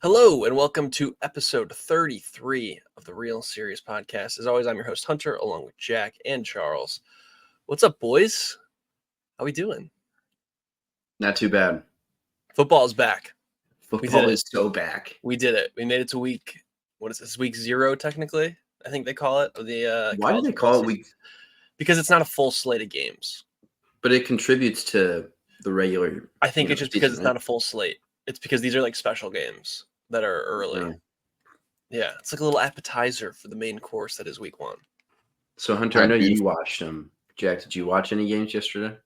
Hello, and welcome to episode 33 of the Real Serious Podcast. As always, I'm your host, Hunter, along with Jack and Charles. What's up, boys? How we doing? Not too bad. Football's back. Football is so back. We did it. We made it to week, what is this, week 0, technically? I think they call it. Why do they call it week? Because it's not a full slate of games. But it contributes to the regular. I think it's just because it's not a full slate. It's because these are like special games that are early. Yeah, it's like a little appetizer for the main course that is week 1. So, Hunter, I know you watched them. Jack, did you watch any games yesterday?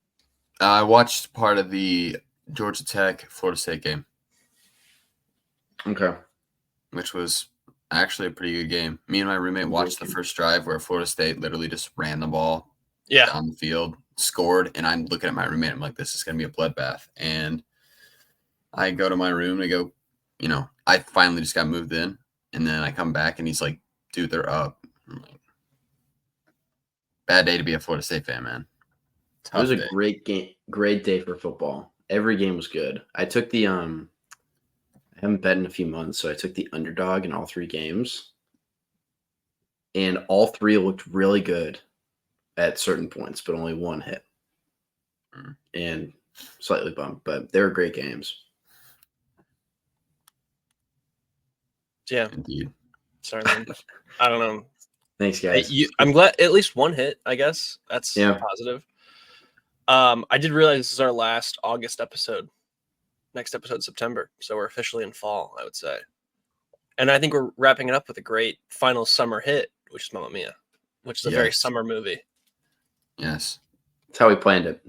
I watched part of the Georgia Tech Florida State game. Okay. Which was actually a pretty good game. Me and my roommate watched the first drive where Florida State literally just ran the ball down the field, scored, and I'm looking at my roommate. I'm like, this is going to be a bloodbath. And I go to my room and I go, I finally just got moved in. And then I come back and he's like, dude, they're up. I'm like, bad day to be a Florida State fan, man. It was a great game, great day for football. Every game was good. I took the I haven't bet in a few months, so I took the underdog in all 3 games. And all 3 looked really good at certain points, but only one hit. And slightly bummed, but they were great games. Yeah. Indeed. Sorry, man. I don't know. Thanks, guys. I'm glad at least one hit, I guess. That's positive. I did realize this is our last August episode. Next episode, September. So we're officially in fall, I would say. And I think we're wrapping it up with a great final summer hit, which is Mamma Mia, which is a very summer movie. Yes. That's how we planned it.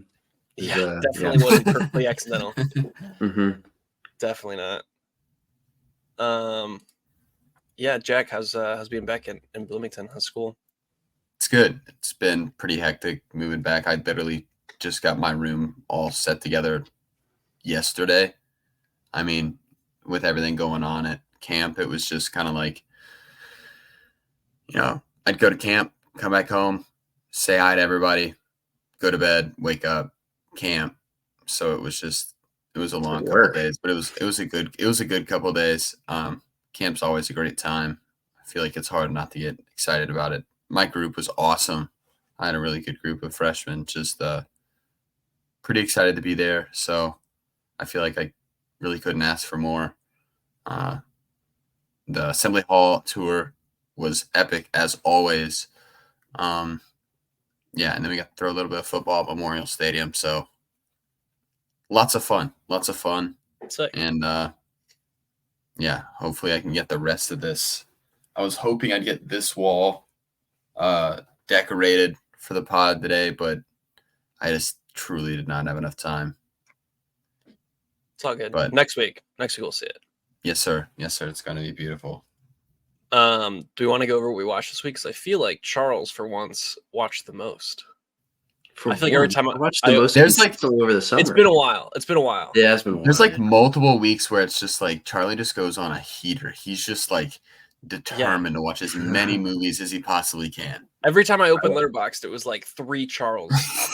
Yeah, definitely wasn't perfectly accidental. Mm-hmm. Definitely not. Yeah, Jack, how's being back in Bloomington? How's school? It's good. It's been pretty hectic moving back. I literally just got my room all set together yesterday. I mean, with everything going on at camp, it was just kind of like, I'd go to camp, come back home, say hi to everybody, go to bed, wake up, camp. So it was a long couple of days, but it was a good couple of days. Camp's always a great time. I feel like it's hard not to get excited about it. My group was awesome. I had a really good group of freshmen, just pretty excited to be there. So I feel like I really couldn't ask for more. The Assembly Hall tour was epic as always. And then we got to throw a little bit of football at Memorial Stadium. So lots of fun. Sick. And hopefully I can get the rest of this. I was hoping I'd get this wall decorated for the pod today, but I just truly did not have enough time. It's all good. But next week we'll see it. Yes, sir. It's going to be beautiful. Do we want to go over what we watched this week? Because I feel like Charles, for once, watched the most. I feel like every time I watched the most, there's like over the summer. It's been a while. Yeah, it's been a while. There's like multiple weeks where it's just like Charlie just goes on a heater. He's just like determined to watch as many movies as he possibly can. Every time I opened Letterboxd, it was like 3 Charles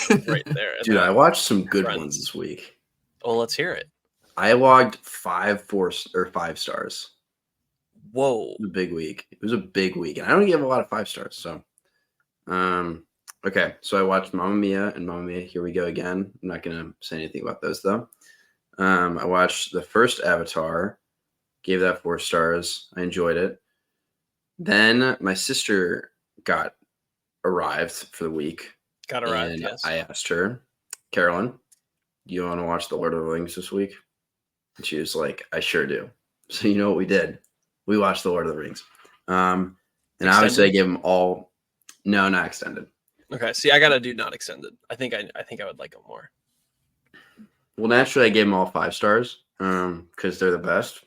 right there. Dude, I watched some good ones this week. Well, let's hear it. I logged 5 stars. Whoa. It was a big week. And I don't give a lot of 5 stars. So, okay. So I watched Mamma Mia and Mamma Mia, Here We Go Again. I'm not going to say anything about those, though. I watched the first Avatar, gave that 4 stars. I enjoyed it. Then my sister arrived for the week. Yes. I asked her, Carolyn, you want to watch The Lord of the Rings this week? And she was like, I sure do. So you know what we did? We watched The Lord of the Rings. And obviously I gave them all. No, not extended. Okay. See, I got to do not extended. I think I would like them more. Well, naturally I gave them all 5 stars because they're the best.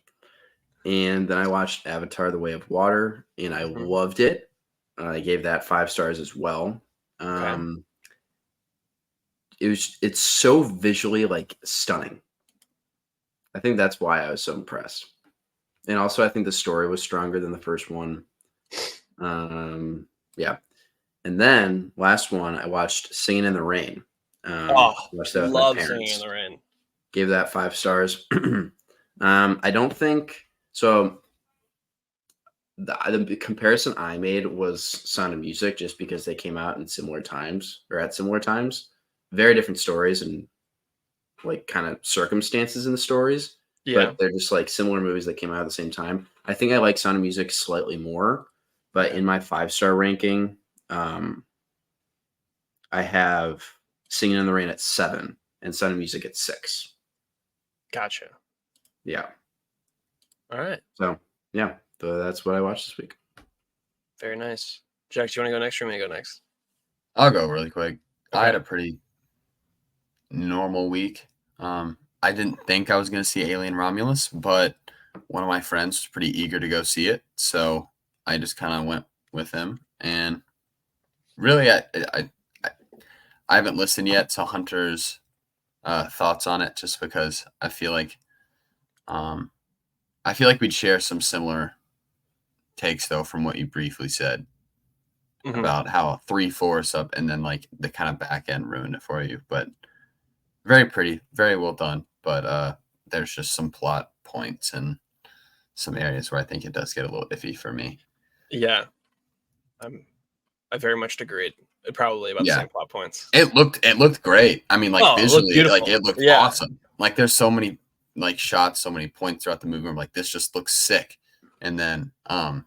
And then I watched Avatar: The Way of Water, and I loved it. I gave that 5 stars as well. It's so visually like stunning. I think that's why I was so impressed. And also I think the story was stronger than the first one. Yeah. And then last one, I watched Singing in the Rain. Love Singing in the Rain. Gave that 5 stars. I don't think So the comparison I made was Sound of Music, just because they came out in similar times or at similar times. Very different stories and like kind of circumstances in the stories. Yeah. But they're just like similar movies that came out at the same time. I think I like Sound of Music slightly more, but in my 5-star ranking, I have Singing in the Rain at 7 and Sound of Music at 6. Gotcha. Yeah. All right. So yeah, that's what I watched this week. Very nice. Jack, do you want to go next or me to go next? I'll go really quick. Okay. I had a pretty normal week. I didn't think I was going to see Alien Romulus, but one of my friends was pretty eager to go see it, so I just kind of went with him. And really, I haven't listened yet to Hunter's thoughts on it, just because I feel like we'd share some similar takes, though, from what you briefly said about how 3/4 up and then like the kind of back end ruined it for you. But very pretty, very well done. But there's just some plot points and some areas where I think it does get a little iffy for me. Yeah, I very much agreed. Probably about the same plot points. It looked great. I mean, like visually, it looked awesome. Like there's so many like shots, so many points throughout the movie. I'm like, this just looks sick. And then I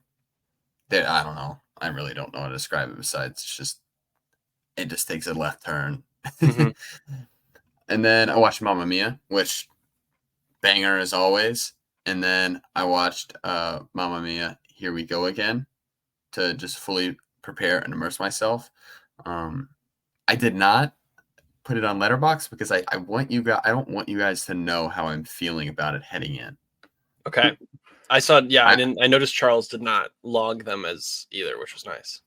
don't know. I really don't know how to describe it besides it just takes a left turn. And then I watched Mamma Mia, which banger as always. And then I watched Mamma Mia, Here We Go Again, to just fully prepare and immerse myself. I did not put it on Letterboxd because I don't want you guys to know how I'm feeling about it heading in. Okay. I saw, I noticed Charles did not log them as either, which was nice.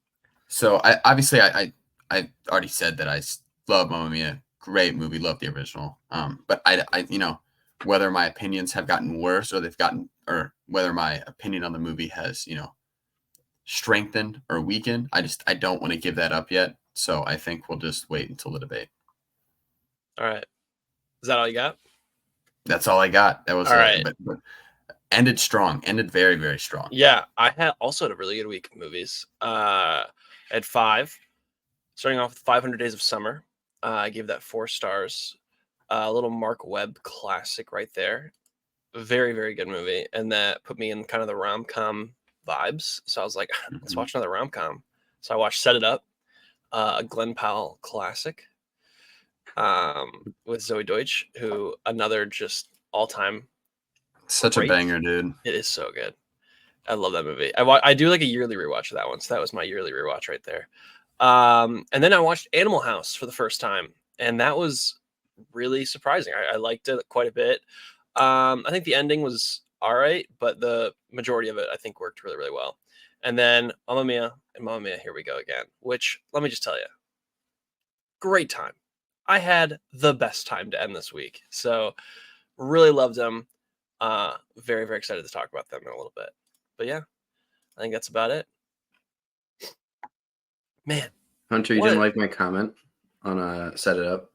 So I already said that I love Mamma Mia. Great movie, love the original. But I whether my opinions have gotten worse or whether my opinion on the movie has, strengthened or weakened, I don't want to give that up yet. So I think we'll just wait until the debate. All right. Is that all you got? That's all I got. That was all right. But ended strong. Ended very, very strong. Yeah, I had a really good week of movies. At 5, starting off with 500 Days of Summer. I gave that 4 stars. A little Mark Webb classic right there. Very, very good movie. And that put me in kind of the rom-com vibes. So I was like, let's watch another rom-com. So I watched Set It Up, a Glenn Powell classic with Zoe Deutsch, who another just all-time such a banger, dude. It is so good. I love that movie. I do like a yearly rewatch of that one. So that was my yearly rewatch right there. And then I watched Animal House for the first time. And that was really surprising. I liked it quite a bit. I think the ending was all right, but the majority of it I think worked really, really well. And then Mamma Mia and Mamma Mia, Here We Go Again, which let me just tell you, great time. I had the best time to end this week. So really loved them. Very, very excited to talk about them in a little bit. But yeah, I think that's about it. Man. Hunter, you didn't like my comment on Set It Up?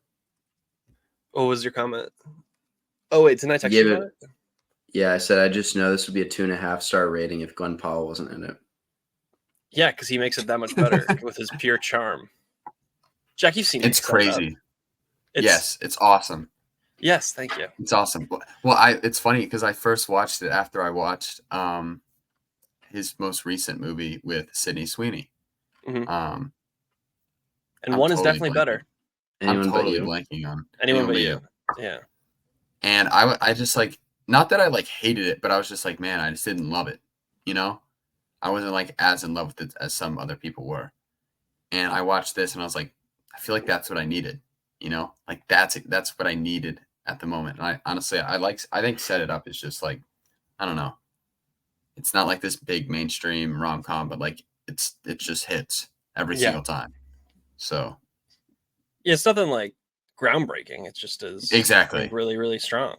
What was your comment? Oh, wait, didn't I text you about it? Yeah, I said I just know this would be a 2.5-star rating if Glenn Powell wasn't in it. Yeah, because he makes it that much better with his pure charm. Jack, you've seen it. It's crazy. Yes, it's awesome. Yes, thank you. It's awesome. Well, it's funny because I first watched it after I watched his most recent movie with Sydney Sweeney. And one is definitely better. I'm totally blanking on anyone but you. Yeah. And I just like, not that I like hated it, but I was just like, man, I just didn't love it. I wasn't like as in love with it as some other people were. And I watched this and I was like, I feel like that's what I needed. Like that's what I needed at the moment. And I honestly, I think Set It Up is just like, I don't know. It's not like this big mainstream rom-com, but like it just hits every single time. So yeah, it's nothing like groundbreaking. It just is exactly really, really strong.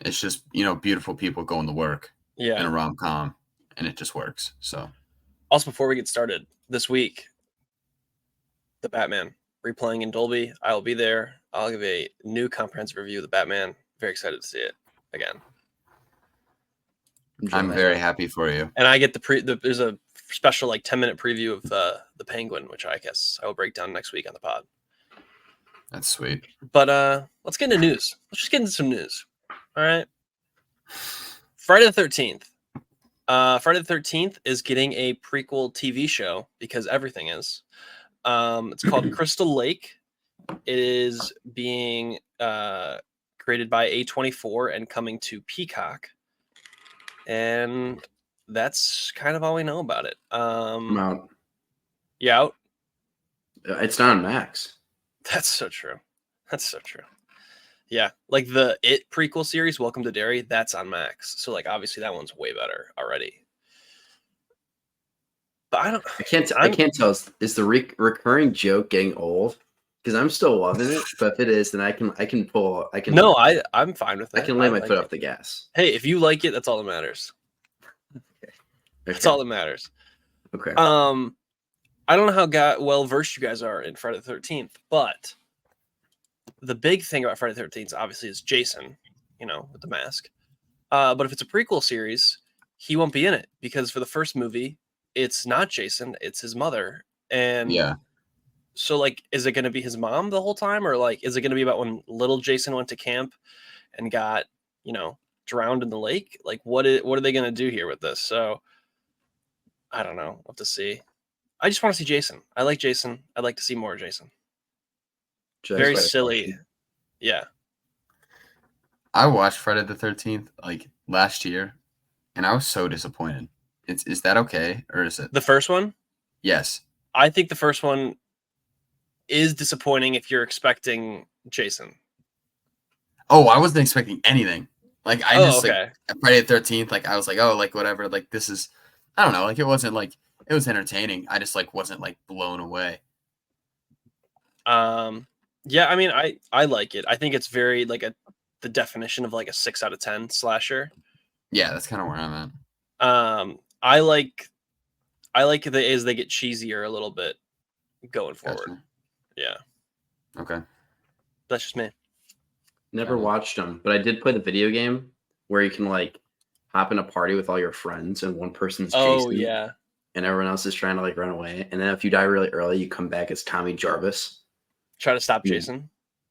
It's just, beautiful people going to work in a rom-com and it just works. So also, before we get started, this week, The Batman replaying in Dolby. I will be there. I'll give a new comprehensive review of The Batman. Very excited to see it again. I'm very happy for you. And I get there's a special 10-minute preview of the Penguin, which I guess I will break down next week on the pod. That's sweet. But let's get into news. Let's just get into some news. All right. Friday the 13th. Friday the 13th is getting a prequel TV show because everything is. It's called Crystal Lake. It is being created by A24 and coming to Peacock. And that's kind of all we know about it. I'm out. You out? It's not on Max. That's so true. That's so true. Yeah, like the It prequel series, Welcome to Derry, that's on Max. So obviously that one's way better already. But I can't tell. Is the recurring joke getting old? Because I'm still loving it. But if it is, then I can. No, I'm fine with that. I can lay my foot off the gas. Hey, if you like it, that's all that matters. Okay. That's all that matters. Okay. I don't know how well versed you guys are in Friday the 13th, but the big thing about Friday the 13th obviously is Jason, with the mask. But if it's a prequel series, he won't be in it because for the first movie, it's not Jason, it's his mother. And yeah. So is it going to be his mom the whole time? Or is it going to be about when little Jason went to camp and got, drowned in the lake? What are they going to do here with this? So I don't know. We'll have to see. I just want to see Jason. I like Jason. I'd like to see more Jason. Very silly. Yeah. I watched Friday the 13th last year, and I was so disappointed. Is that okay, or is it the first one? Yes. I think the first one is disappointing if you're expecting Jason. Oh, I wasn't expecting anything. Okay. Friday the 13th, I was whatever. This is, I don't know. It wasn't it was entertaining. I just wasn't blown away. Yeah, I mean, I like it. I think it's very the definition of a 6 out of 10 slasher. Yeah, that's kind of where I'm at. I like as they get cheesier a little bit going forward. Gotcha. Yeah. Okay. That's just me. Never watched them, but I did play the video game where you can hop in a party with all your friends and one person's Jason. Oh yeah. And everyone else is trying to run away. And then if you die really early, you come back as Tommy Jarvis. Try to stop Jason.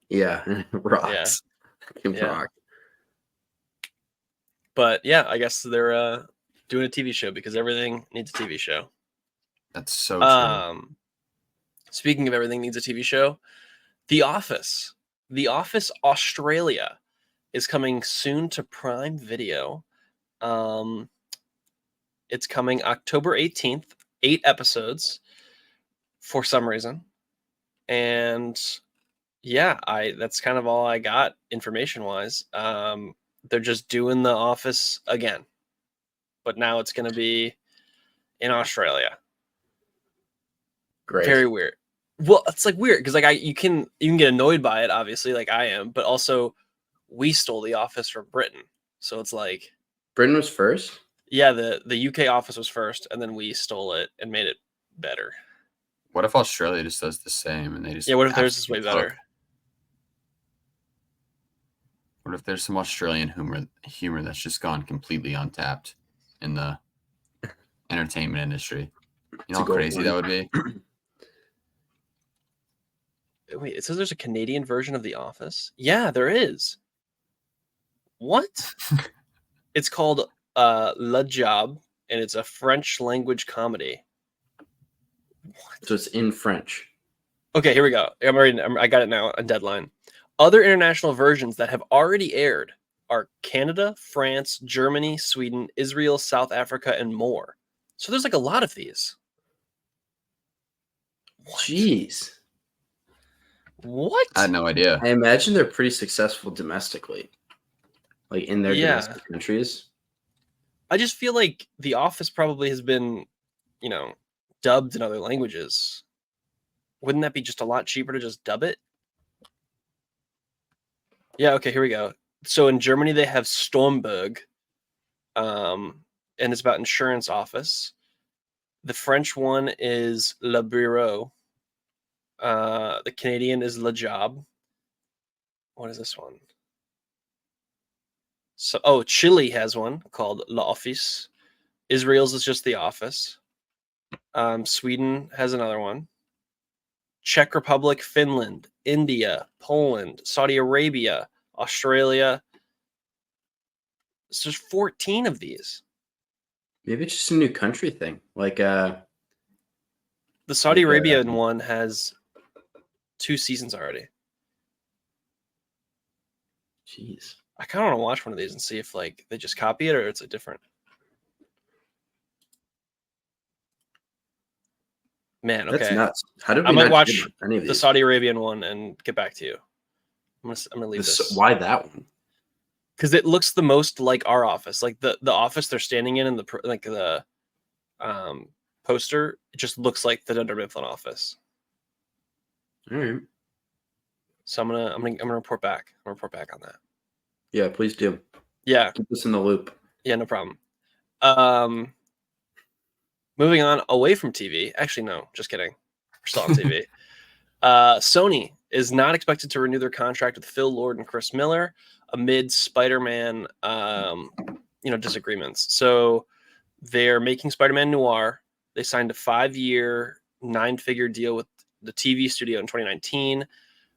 Yeah. Rocks. Yeah. Rock. But yeah, I guess they're doing a TV show because everything needs a TV show. That's so true. Speaking of everything needs a TV show, The Office. The Office Australia is coming soon to Prime Video. It's coming October 18th, 8 episodes for some reason. And yeah, that's kind of all I got information-wise. They're just doing The Office again. But now it's going to be in Australia. Great. Very weird. Well, it's weird because you can get annoyed by it, obviously, I am, but also we stole The Office from Britain. So it's Britain was first? Yeah, the UK Office was first, and then we stole it and made it better. What if Australia just does the same and they just what if theirs is way better? What if there's some Australian humor that's just gone completely untapped in the entertainment industry? You know how crazy that would be? Wait, it says there's a Canadian version of The Office? Yeah, there is. What? It's called Le Job, and it's a French language comedy. What? So it's in French. Okay, here we go. I got it now on deadline. Other international versions that have already aired are Canada, France, Germany, Sweden, Israel, South Africa, and more. So there's a lot of these. What? Jeez. What? I had no idea. I imagine they're pretty successful domestically, in their domestic countries. I just feel like The Office probably has been, dubbed in other languages. Wouldn't that be just a lot cheaper to just dub it? Yeah, okay, here we go. So in Germany, they have Stormberg, and it's about insurance office. The French one is Le Bureau. The Canadian is Le Job. What is this one? So, Chile has one called La Office. Israel's is just The Office. Sweden has another one. Czech Republic, Finland, India, Poland, Saudi Arabia, Australia. So there's 14 of these. Maybe it's just a new country thing. Like the Saudi Arabian one has 2 seasons already. Jeez. I kind of want to watch one of these and see if like they just copy it or it's a different. Man, okay. That's nuts. How did we I might not watch any of these? the Saudi Arabian one and get back to you. I'm gonna leave this. Why that one? Because it looks the most like our office, like the office they're standing in the poster. It just looks like the Dunder Mifflin office. All right. So I'm gonna report back. I'm gonna report back on that. Yeah, please do. Yeah, keep us in the loop. Yeah, no problem. Moving on away from TV. Actually, no, just kidding. We're still on TV. Sony is not expected to renew their contract with Phil Lord and Chris Miller amid Spider-Man, disagreements. So they're making Spider-Man Noir. They signed a 5-year, 9-figure deal with the TV studio in 2019,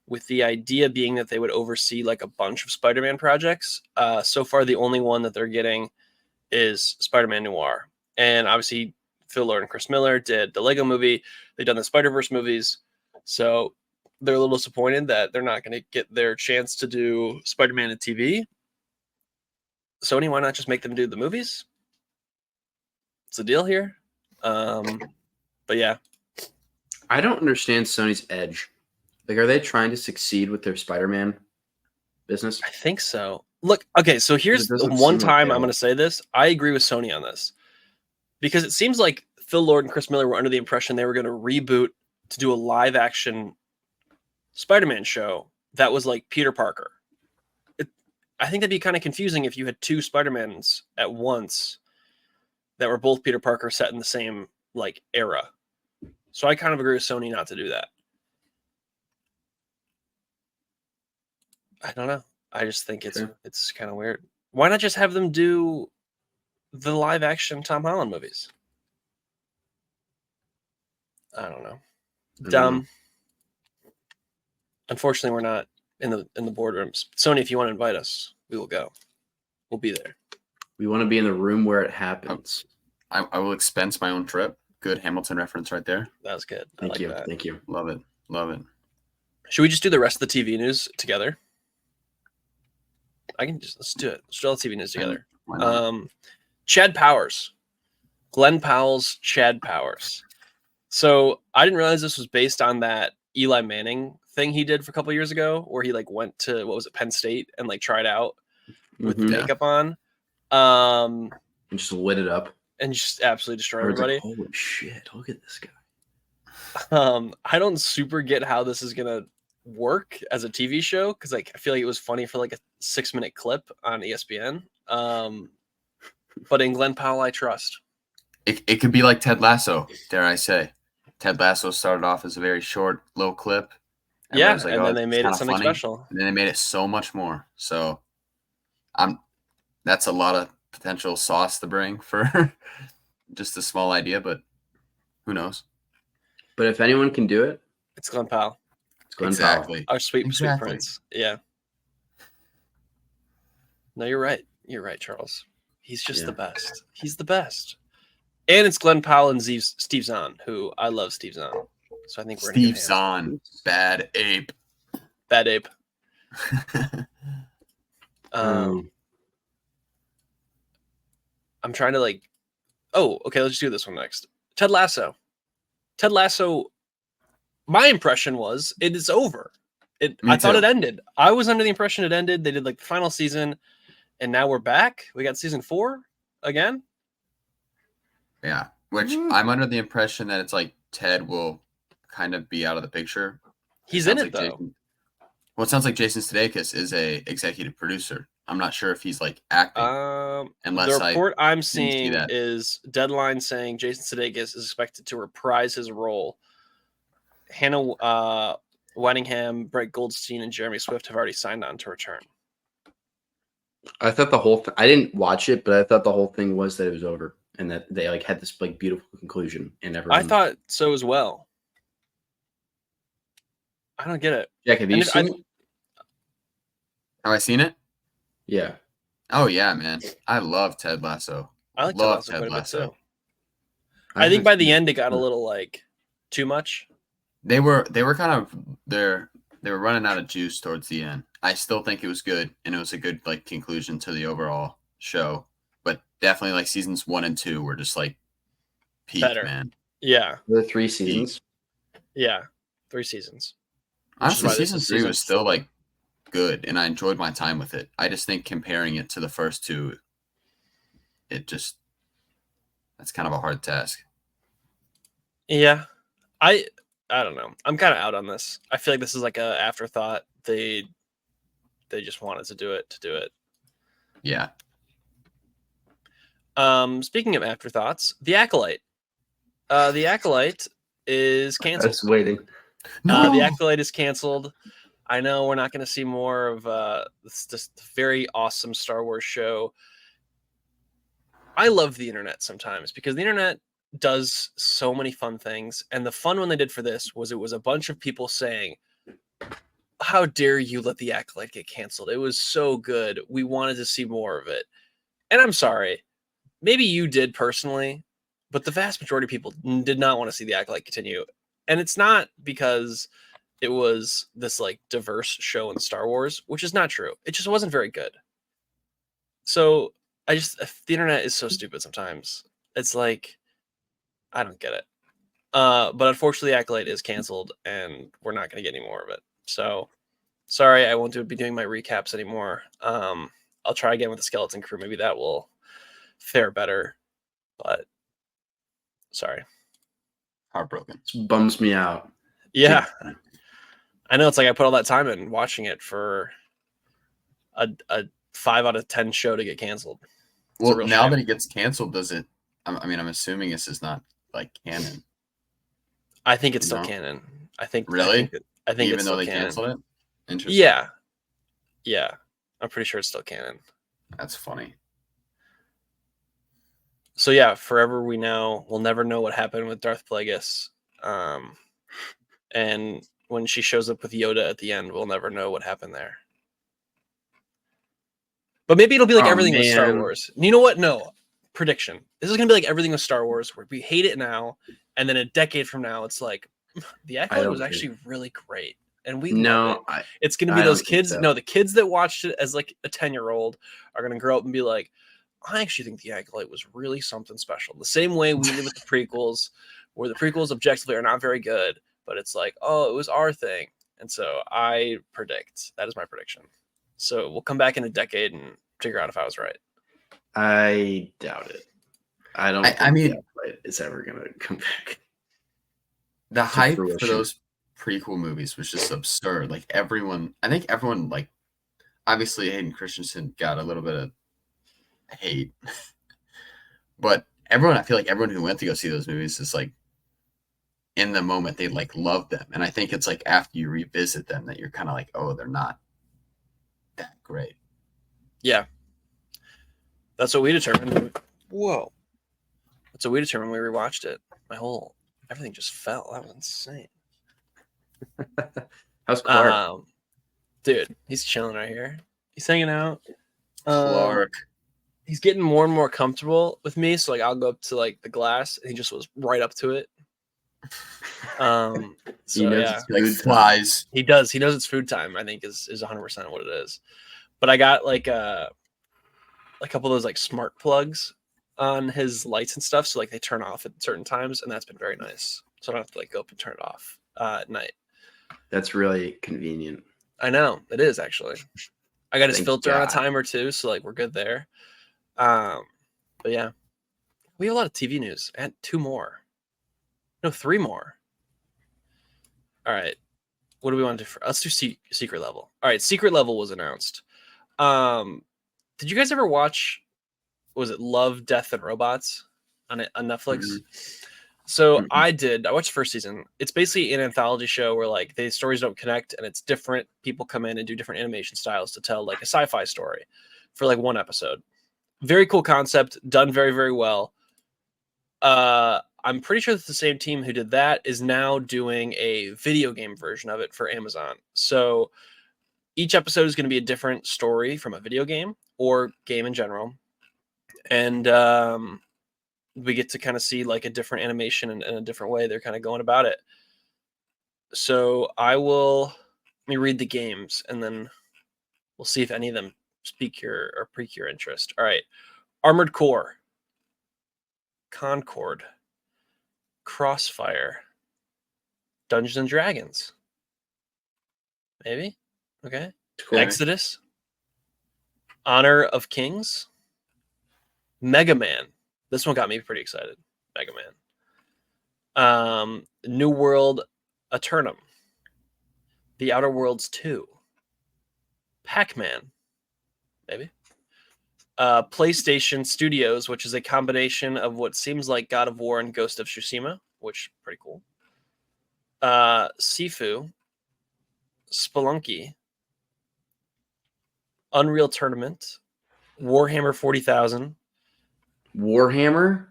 with the idea being that they would oversee like a bunch of Spider-Man projects. So far, the only one that they're getting is Spider-Man Noir. And obviously, Phil Lord and Chris Miller did the Lego movie. They've done the Spider-Verse movies. So they're a little disappointed that they're not going to get their chance to do Spider-Man in TV. Sony, why not just make them do the movies? It's the deal here. But yeah. I don't understand Sony's edge. Like, are they trying to succeed with their Spider-Man business? I think so. Look, okay, so here's the one time I'm going to say this. I agree with Sony on this. Because it seems like Phil Lord and Chris Miller were under the impression they were going to reboot to do a live-action Spider-Man show that was like Peter Parker. I think that'd be kind of confusing if you had 2 Spider-Mans at once that were both Peter Parker set in the same like era. So I kind of agree with Sony not to do that. I don't know. I just think it's kind of weird. Why not just have them do the live action Tom Holland movies? I don't know. Dumb. Unfortunately, we're not in the boardrooms. Sony, if you want to invite us, we will go. We'll be there. We want to be in the room where it happens. I will expense my own trip. Good Hamilton reference right there. That was good. Thank you. Thank you. Love it. Love it. Should we just do the rest of the TV news together? Let's do it. Let's do all the TV news together. Chad Powers. Glenn Powell's Chad Powers. So I didn't realize this was based on that Eli Manning thing he did for a couple years ago, where he like went to Penn State and like tried out with makeup on, and just lit it up and just absolutely destroy everybody. Like, holy shit! Look at this guy. I don't super get how this is gonna work as a TV show, because like I feel like it was funny for like a 6-minute clip on ESPN. But in Glenn Powell, I trust. It could be like Ted Lasso, dare I say. Ted Lasso started off as a very short little clip. Yeah, like, and then they made it something special. And then they made it so much more. So that's a lot of potential sauce to bring for just a small idea, but who knows? But if anyone can do it, it's Glenn Powell. It's Glenn Powell. Our sweet prince. Yeah. No, you're right. You're right, Charles. He's just the best. He's the best. And it's Glenn Powell and Steve Zahn, who I love Steve Zahn. So I think we're Steve Zahn, bad ape. Bad ape. I'm trying to like. Oh, okay. Let's just do this one next. Ted Lasso. Ted Lasso. My impression was it is over. I thought it ended. I was under the impression it ended. They did like the final season, and now we're back. We got season 4 again. Yeah, which I'm under the impression that it's like Ted will kind of be out of the picture. He's in it though. It sounds like Jason Sudeikis is a executive producer. I'm not sure if he's like acting. The report I'm seeing is Deadline saying Jason Sudeikis is expected to reprise his role. Hannah Waddingham, Brett Goldstein, and Jeremy Swift have already signed on to return. I thought the whole I didn't watch it, but I thought the whole thing was that it was over and that they like had this like beautiful conclusion and everyone. I thought so as well. I don't get it. Jack, have you seen it? Have I seen it? Yeah. Oh yeah, man. I love Ted Lasso. I like love Ted Lasso. Too. I think by the end it got a little like too much. They were kind of they were running out of juice towards the end. I still think it was good, and it was a good like conclusion to the overall show. But definitely like seasons 1 and 2 were just like peak, better. Man. Yeah. The 3 seasons. Yeah. 3 seasons. Honestly, season 3 was still like good, and I enjoyed my time with it. I just think comparing it to the first 2, that's kind of a hard task. Yeah. I don't know. I'm kind of out on this. I feel like this is like a afterthought. They just wanted to do it. Yeah. Speaking of afterthoughts, The Acolyte. The Acolyte is canceled. I was waiting. No. The Acolyte is canceled. I know we're not going to see more of this very awesome Star Wars show. I love the internet sometimes because the internet does so many fun things. And the fun one they did for this was it was a bunch of people saying, how dare you let The Acolyte get canceled? It was so good. We wanted to see more of it. And I'm sorry. Maybe you did personally, but the vast majority of people did not want to see The Acolyte continue. And it's not because it was this like diverse show in Star Wars, which is not true. It just wasn't very good. So the internet is so stupid sometimes. It's like, I don't get it. But unfortunately, The Acolyte is canceled, and we're not going to get any more of it. So, sorry, I won't be doing my recaps anymore. I'll try again with the Skeleton Crew. Maybe that will fare better. But, sorry. Heartbroken. It bums me out. Yeah. I know, it's like I put all that time in watching it for a 5 out of 10 show to get canceled. Well, now that it gets canceled, does it? I'm assuming this is not like canon. I think it's still canon. I think really. I think even it's though they canon. canceled it. Interesting. Yeah. I'm pretty sure it's still canon. That's funny. So yeah, forever we know we'll never know what happened with Darth Plagueis. And when she shows up with Yoda at the end, we'll never know what happened there. But maybe it'll be like everything with Star Wars. You know what? No. Prediction. This is going to be like everything with Star Wars, where we hate it now, and then a decade from now, it's like, The Acolyte was actually really great. And we love it. It's going to be those kids. So. No, the kids that watched it as like a 10-year-old are going to grow up and be like, I actually think The Acolyte was really something special. The same way we did with the prequels, where the prequels objectively are not very good, but it's like, oh, it was our thing. And so I predict, that is my prediction. So we'll come back in a decade and figure out if I was right. I doubt it. I don't think The Acolyte is ever going to come back. The hype for those prequel movies was just absurd. Like I think everyone, like, obviously Hayden Christensen got a little bit of hate, but I feel like everyone who went to go see those movies is like, in the moment, they like love them. And I think it's like after you revisit them that you're kind of like, oh, they're not that great. Yeah. That's what we determined. Whoa. That's what we determined when we rewatched it. Everything just fell. That was insane. How's Clark? Dude, he's chilling right here. He's hanging out. Clark. He's getting more and more comfortable with me. So like I'll go up to like the glass and he just was right up to it. So he knows it's food flies. He does. He knows it's food time, I think is 100% what it is. But I got like a couple of those like smart plugs on his lights and stuff, so like they turn off at certain times, and that's been very nice. So I don't have to like go up and turn it off at night. That's really convenient. I know it is actually. I got his filter on a timer too, so like we're good there. But yeah, we have a lot of TV news and 3 more. All right, what do we want to do? Let's do Secret Level. All right, Secret Level was announced. Did you guys ever watch? Was it Love, Death, and Robots on Netflix? Mm-hmm. So I did. I watched the first season. It's basically an anthology show where like the stories don't connect, and it's different people come in and do different animation styles to tell like a sci-fi story. for like one episode. Very cool concept, done very, very well. I'm pretty sure that the same team who did that is now doing a video game version of it for Amazon. So each episode is going to be a different story from a video game or game in general. And we get to kind of see like a different animation and a different way they're kind of going about it. So let me read the games and then we'll see if any of them pique your interest. All right. Armored Core, Concord, Crossfire, Dungeons and Dragons. Maybe? Okay. Cool. Exodus, Honor of Kings, Mega Man. This one got me pretty excited. Mega Man. New World Eternum, The Outer Worlds 2, Pac-Man, maybe. PlayStation Studios, which is a combination of what seems like God of War and Ghost of Tsushima, which is pretty cool. Sifu, Spelunky, Unreal Tournament, Warhammer 40,000. Warhammer?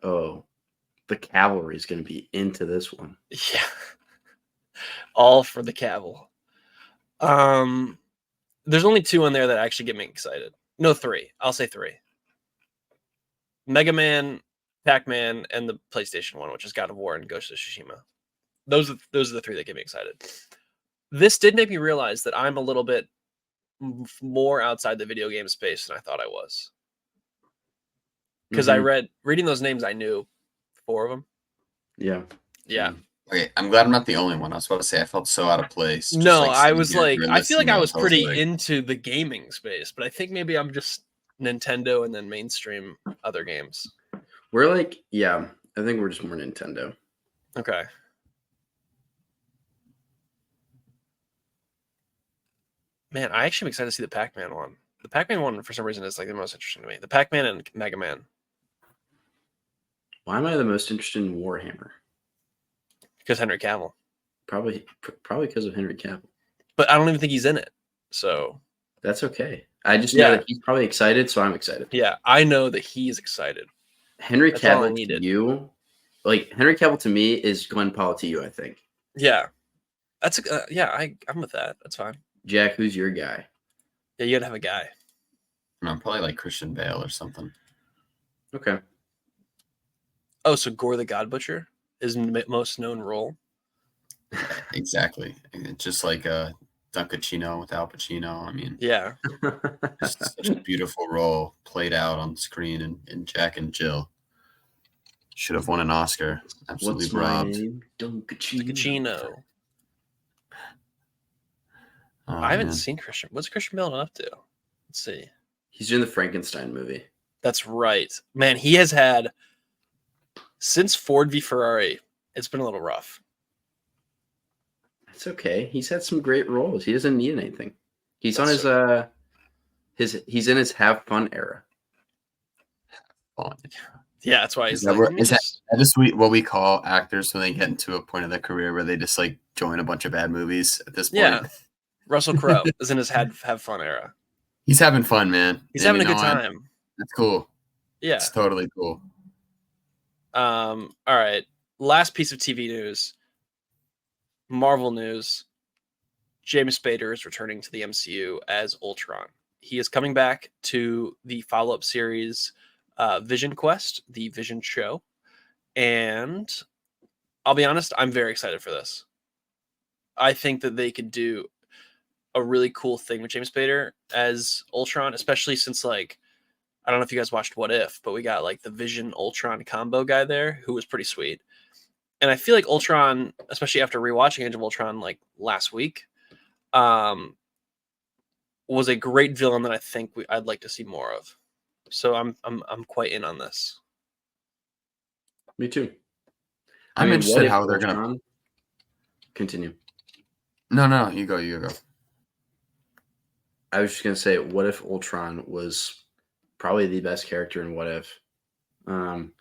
Oh, the cavalry is going to be into this one. Yeah. All for the caval. There's only 2 in there that actually get me excited. No, 3. I'll say 3. Mega Man, Pac-Man, and the PlayStation one, which is God of War and Ghost of Tsushima. Those are the 3 that get me excited. This did make me realize that I'm a little bit more outside the video game space than I thought I was. Because reading those names, I knew 4 of them. Yeah. Yeah. Okay, I'm glad I'm not the only one. I was about to say I felt so out of place. No, I was like, I feel like I was pretty into the gaming space, but I think maybe I'm just Nintendo and then mainstream other games. We're like, yeah, I think we're just more Nintendo. Okay. Man, I actually am excited to see the Pac-Man one. The Pac-Man one, for some reason, is like the most interesting to me. The Pac-Man and Mega Man. Why am I the most interested in Warhammer? Because Henry Cavill. Probably because of Henry Cavill. But I don't even think he's in it. So that's okay. I just know that he's probably excited, so I'm excited. Yeah, I know that he's excited. Henry Cavill to you, like Henry Cavill to me is Glenn Powell to you, I think. Yeah. That's I'm with that. That's fine. Jack, who's your guy? Yeah, you gotta have a guy. No, probably like Christian Bale or something. Okay. Oh, so Gore the God Butcher is most known role? Exactly. Just like Dunkachino with Al Pacino. I mean, yeah. Such a beautiful role played out on screen in Jack and Jill. Should have won an Oscar. Absolutely robbed. Dunkachino. I haven't seen Christian. What's Christian Bale up to? Let's see. He's doing the Frankenstein movie. That's right. Man, he has had, since Ford v Ferrari, it's been a little rough. It's okay. He's had some great roles. He doesn't need anything. He's on he's in his have fun era. Fun. Yeah, that's why he's is that just what we call actors when they get into a point of their career where they just like join a bunch of bad movies at this point? Yeah. Russell Crowe is in his have fun era. He's having fun, man. He's having a good time. That's cool. Yeah. It's totally cool. All right. Last piece of TV news. Marvel news. James Spader is returning to the MCU as Ultron. He is coming back to the follow-up series Vision Quest, the Vision show. And I'll be honest, I'm very excited for this. I think that they could do a really cool thing with James Spader as Ultron, especially since, like, I don't know if you guys watched What If, but we got like the Vision Ultron combo guy there who was pretty sweet. And I feel like Ultron, especially after rewatching Age of Ultron like last week, was a great villain that I think I'd like to see more of. So I'm quite in on this. Me too. I'm interested how they're gonna continue. No, you go. I was just gonna say, what if Ultron was probably the best character in What If? And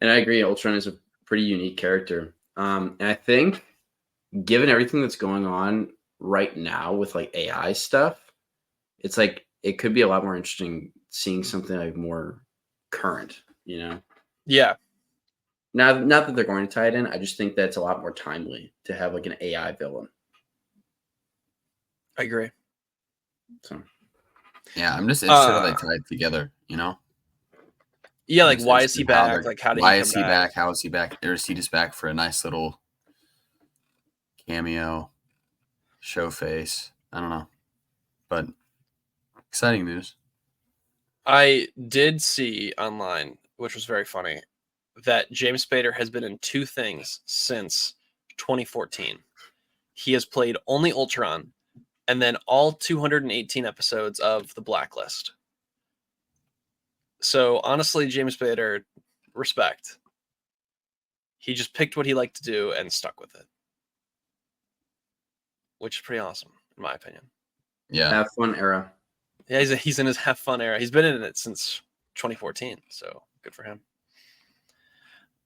I agree, Ultron is a pretty unique character. And I think, given everything that's going on right now with like AI stuff, it's like it could be a lot more interesting seeing something like more current, you know? Yeah. Not that they're going to tie it in. I just think that's a lot more timely to have like an AI villain. I agree. So, yeah, I'm just interested how they tie it together, you know? Yeah, like why is he back? Like how did why he come is he back? How is he back? Or is he just back for a nice little cameo, show face? I don't know. But exciting news. I did see online, which was very funny, that James Spader has been in 2 things since 2014. He has played only Ultron and then all 218 episodes of The Blacklist. So honestly, James Spader, respect. He just picked what he liked to do and stuck with it, which is pretty awesome, in my opinion. Yeah. Have fun era. Yeah, he's in his have fun era. He's been in it since 2014, so good for him.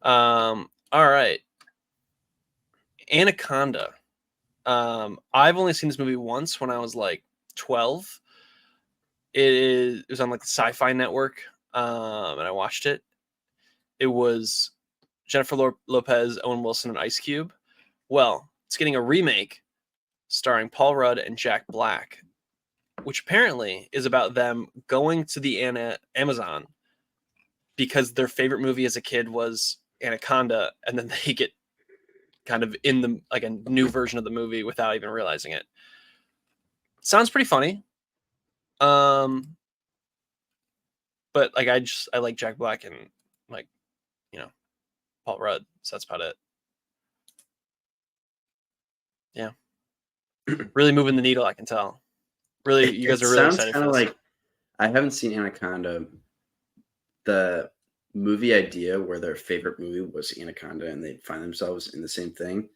All right. Anaconda. I've only seen this movie once when I was like 12. It was on like the Sci-Fi Network, and I watched it. It was Jennifer Lopez, Owen Wilson, and Ice Cube. Well, it's getting a remake starring Paul Rudd and Jack Black, which apparently is about them going to the Amazon because their favorite movie as a kid was Anaconda, and then they get kind of in the like a new version of the movie without even realizing it. Sounds pretty funny. But like I like Jack Black and like, you know, Paul Rudd, so that's about it. Yeah. Really moving the needle, I can tell. Really, you guys are really excited for this. Like I haven't seen Anaconda. The movie idea where their favorite movie was Anaconda and they find themselves in the same thing.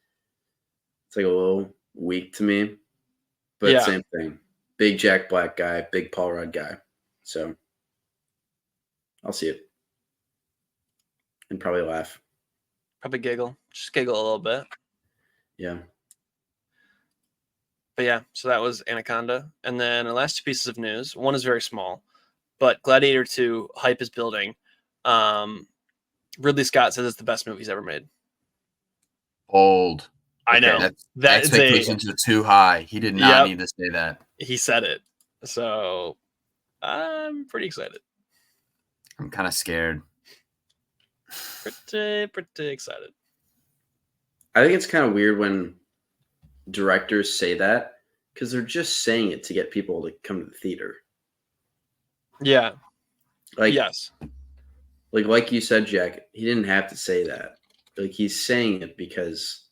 It's like a little weak to me, but Yeah. same thing. Big Jack Black guy, big Paul Rudd guy. So I'll see it and probably laugh. Probably giggle. Just giggle a little bit. Yeah. But yeah, so that was Anaconda. And then the last 2 pieces of news. One is very small, but Gladiator 2 hype is building. Ridley Scott says it's the best movie he's ever made. Old. I know. That expectations are too high. He did not need to say that. He said it. So I'm pretty excited. I'm kind of scared. Pretty excited. I think it's kind of weird when directors say that because they're just saying it to get people to come to the theater. Yeah. Like, yes. Like you said, Jack, he didn't have to say that. Like he's saying it because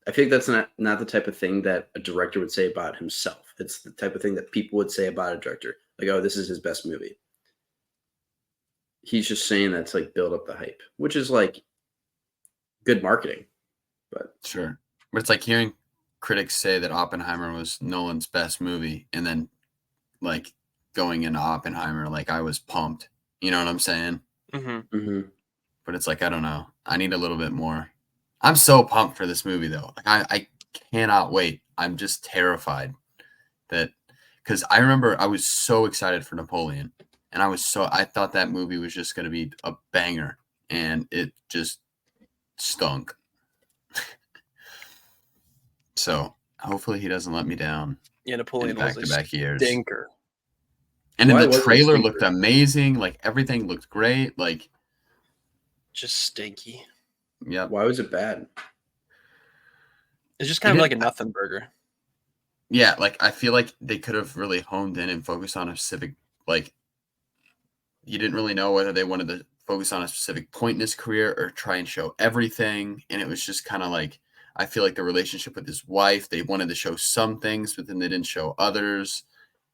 I think that's not the type of thing that a director would say about himself. It's the type of thing that people would say about a director. Like, oh, this is his best movie. He's just saying that to like build up the hype, which is like good marketing. But sure. But it's like hearing critics say that Oppenheimer was Nolan's best movie and then like going into Oppenheimer, like I was pumped. You know what I'm saying? Mm-hmm. Mm-hmm. But it's like, I don't know. I need a little bit more. I'm so pumped for this movie though. Like I cannot wait. I'm just terrified that because I remember I was so excited for Napoleon and I thought that movie was just going to be a banger and it just stunk. So hopefully he doesn't let me down. Yeah, Napoleon was back-to-back years. Stinker. And then the trailer looked amazing. Like everything looked great. Like just stinky. Yeah. Why was it bad? It's just kind of like a nothing burger. Yeah, like I feel like they could have really honed in and focused on a specific, like you didn't really know whether they wanted to focus on a specific point in his career or try and show everything. And it was just kind of like, I feel like the relationship with his wife, they wanted to show some things, but then they didn't show others.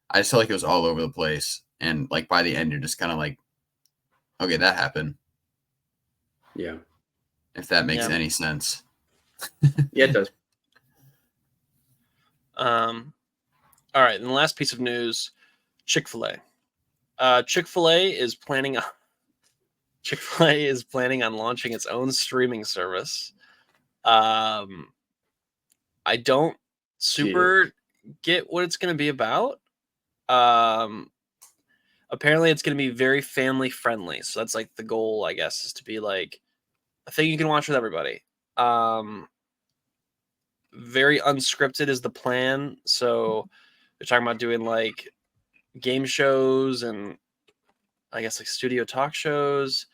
I just felt like it was all over the place. And like by the end, you're just kind of like, okay, that happened. Yeah. If that makes any sense. Yeah, it does. All right. And the last piece of news, Chick-fil-A. Chick-fil-A is planning on launching its own streaming service. I don't super get what it's going to be about. Apparently it's going to be very family friendly. So that's like the goal, I guess, is to be like a thing you can watch with everybody. Very unscripted is the plan. So they're talking about doing like game shows and I guess like studio talk shows.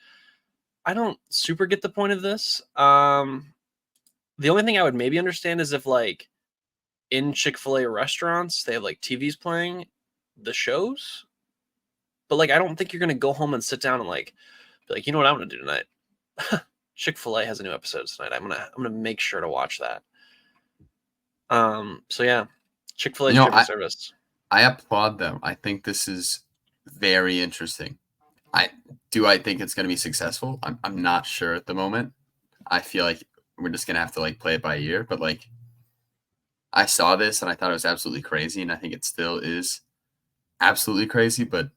I don't super get the point of this. The only thing I would maybe understand is if like in Chick-fil-A restaurants, they have like TVs playing the shows. But like, I don't think you're going to go home and sit down and like, be like, you know what I'm going to do tonight? Chick-fil-A has a new episode tonight. I'm going to make sure to watch that. So yeah, Chick-fil-A streaming service. I applaud them. I think this is very interesting. I think it's going to be successful. I'm not sure at the moment. I feel like we're just going to have to like play it by ear, but like I saw this and I thought it was absolutely crazy, and I think it still is absolutely crazy, but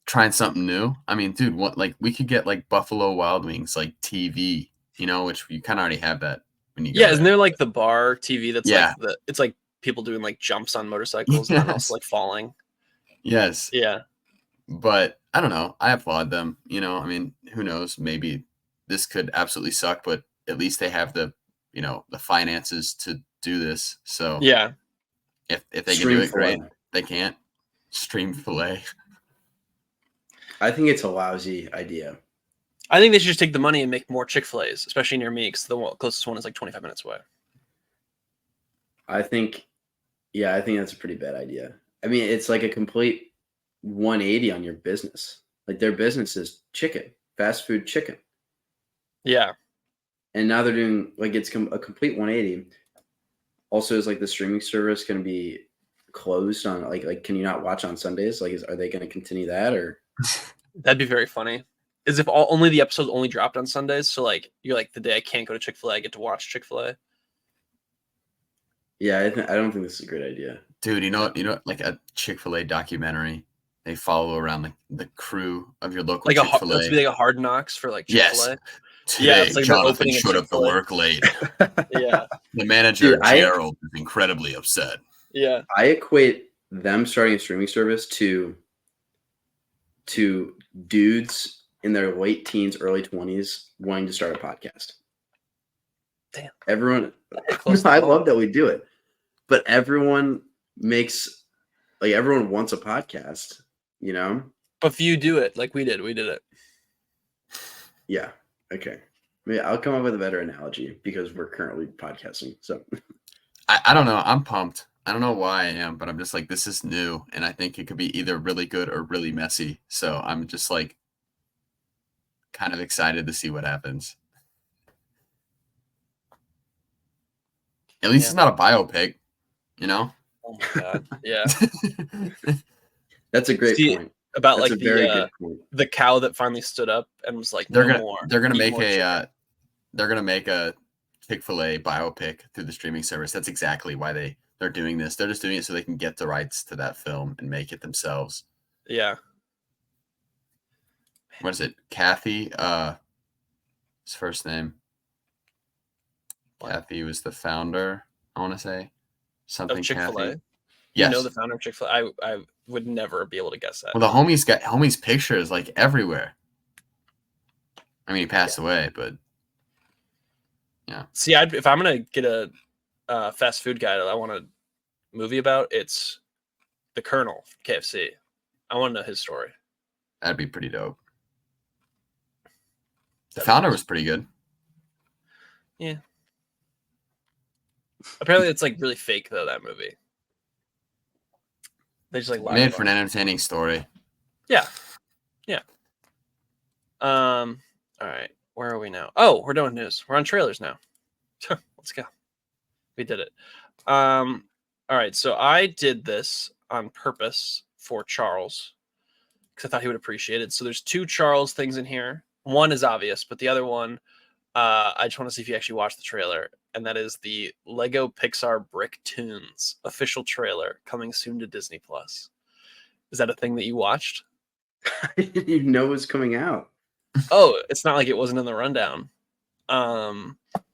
trying something new. I mean, dude, what like we could get like Buffalo Wild Wings like TV, which you kind of already have that when you go isn't there like the bar TV that's like it's like people doing like jumps on motorcycles and then also like falling. Yes. Yeah. But I don't know. I applaud them. I mean, who knows? Maybe this could absolutely suck, but at least they have the finances to do this. So yeah, if they can do it, great. They can't. Stream filet. I think it's a lousy idea. I think they should just take the money and make more Chick-fil-A's, especially near me, because the closest one is like 25 minutes away. I think that's a pretty bad idea. I mean, it's like a complete 180 on your business. Like their business is chicken, fast food chicken. Yeah. And now they're doing like it's a complete 180. Also, is like the streaming service going to be closed on like can you not watch on Sundays? Like, are they going to continue that or? That'd be very funny. As if only the episodes only dropped on Sundays. So like you're like the day I can't go to Chick-fil-A, I get to watch Chick-fil-A. Yeah, I don't think this is a great idea, dude. You know, like a Chick-fil-A documentary. They follow around the crew of your local Chick-fil-A. Let's be like a Hard Knocks for like Chick-fil-A. Yes. Today, it's like Jonathan showed up to work late. Yeah. The manager, Gerald, is incredibly upset. Yeah. I equate them starting a streaming service to dudes in their late teens, early 20s wanting to start a podcast. Damn. Everyone, I love that we do it, but everyone wants a podcast, But if you do it like we did it. Yeah. Okay. Maybe I'll come up with a better analogy because we're currently podcasting. So I don't know. I'm pumped. I don't know why I am, but I'm just like, this is new. And I think it could be either really good or really messy. So I'm just like kind of excited to see what happens. At least it's not a biopic, Oh my God. Yeah. That's a great point. About that's like the cow that finally stood up and was like, they're gonna make a Chick-fil-A biopic through the streaming service. That's exactly why they're doing this. They're just doing it so they can get the rights to that film and make it themselves. Yeah. What is it? Kathy, his first name. What? Kathy was the founder, I want to say. Something Chick-fil-A? Kathy. Yes. You know the founder of Chick-fil-A? I would never be able to guess that. Well, the homie's pictures like everywhere. I mean, he passed away, but yeah. See, if I'm gonna get a fast food guy that I want a movie about, it's the Colonel KFC. I want to know his story. That'd be pretty dope. The founder was pretty good. Yeah. Apparently, it's like really fake though. That movie. They just like made for an entertaining story. Yeah. Yeah. All right. Where are we now? Oh, we're doing news. We're on trailers now. Let's go. We did it. All right. So I did this on purpose for Charles because I thought he would appreciate it. So there's 2 Charles things in here. One is obvious, but the other one, I just want to see if you actually watched the trailer. And that is the Lego Pixar Brick Tunes official trailer coming soon to Disney Plus. Is that a thing that you watched? I didn't even know it was coming out. Oh, it's not like it wasn't in the rundown.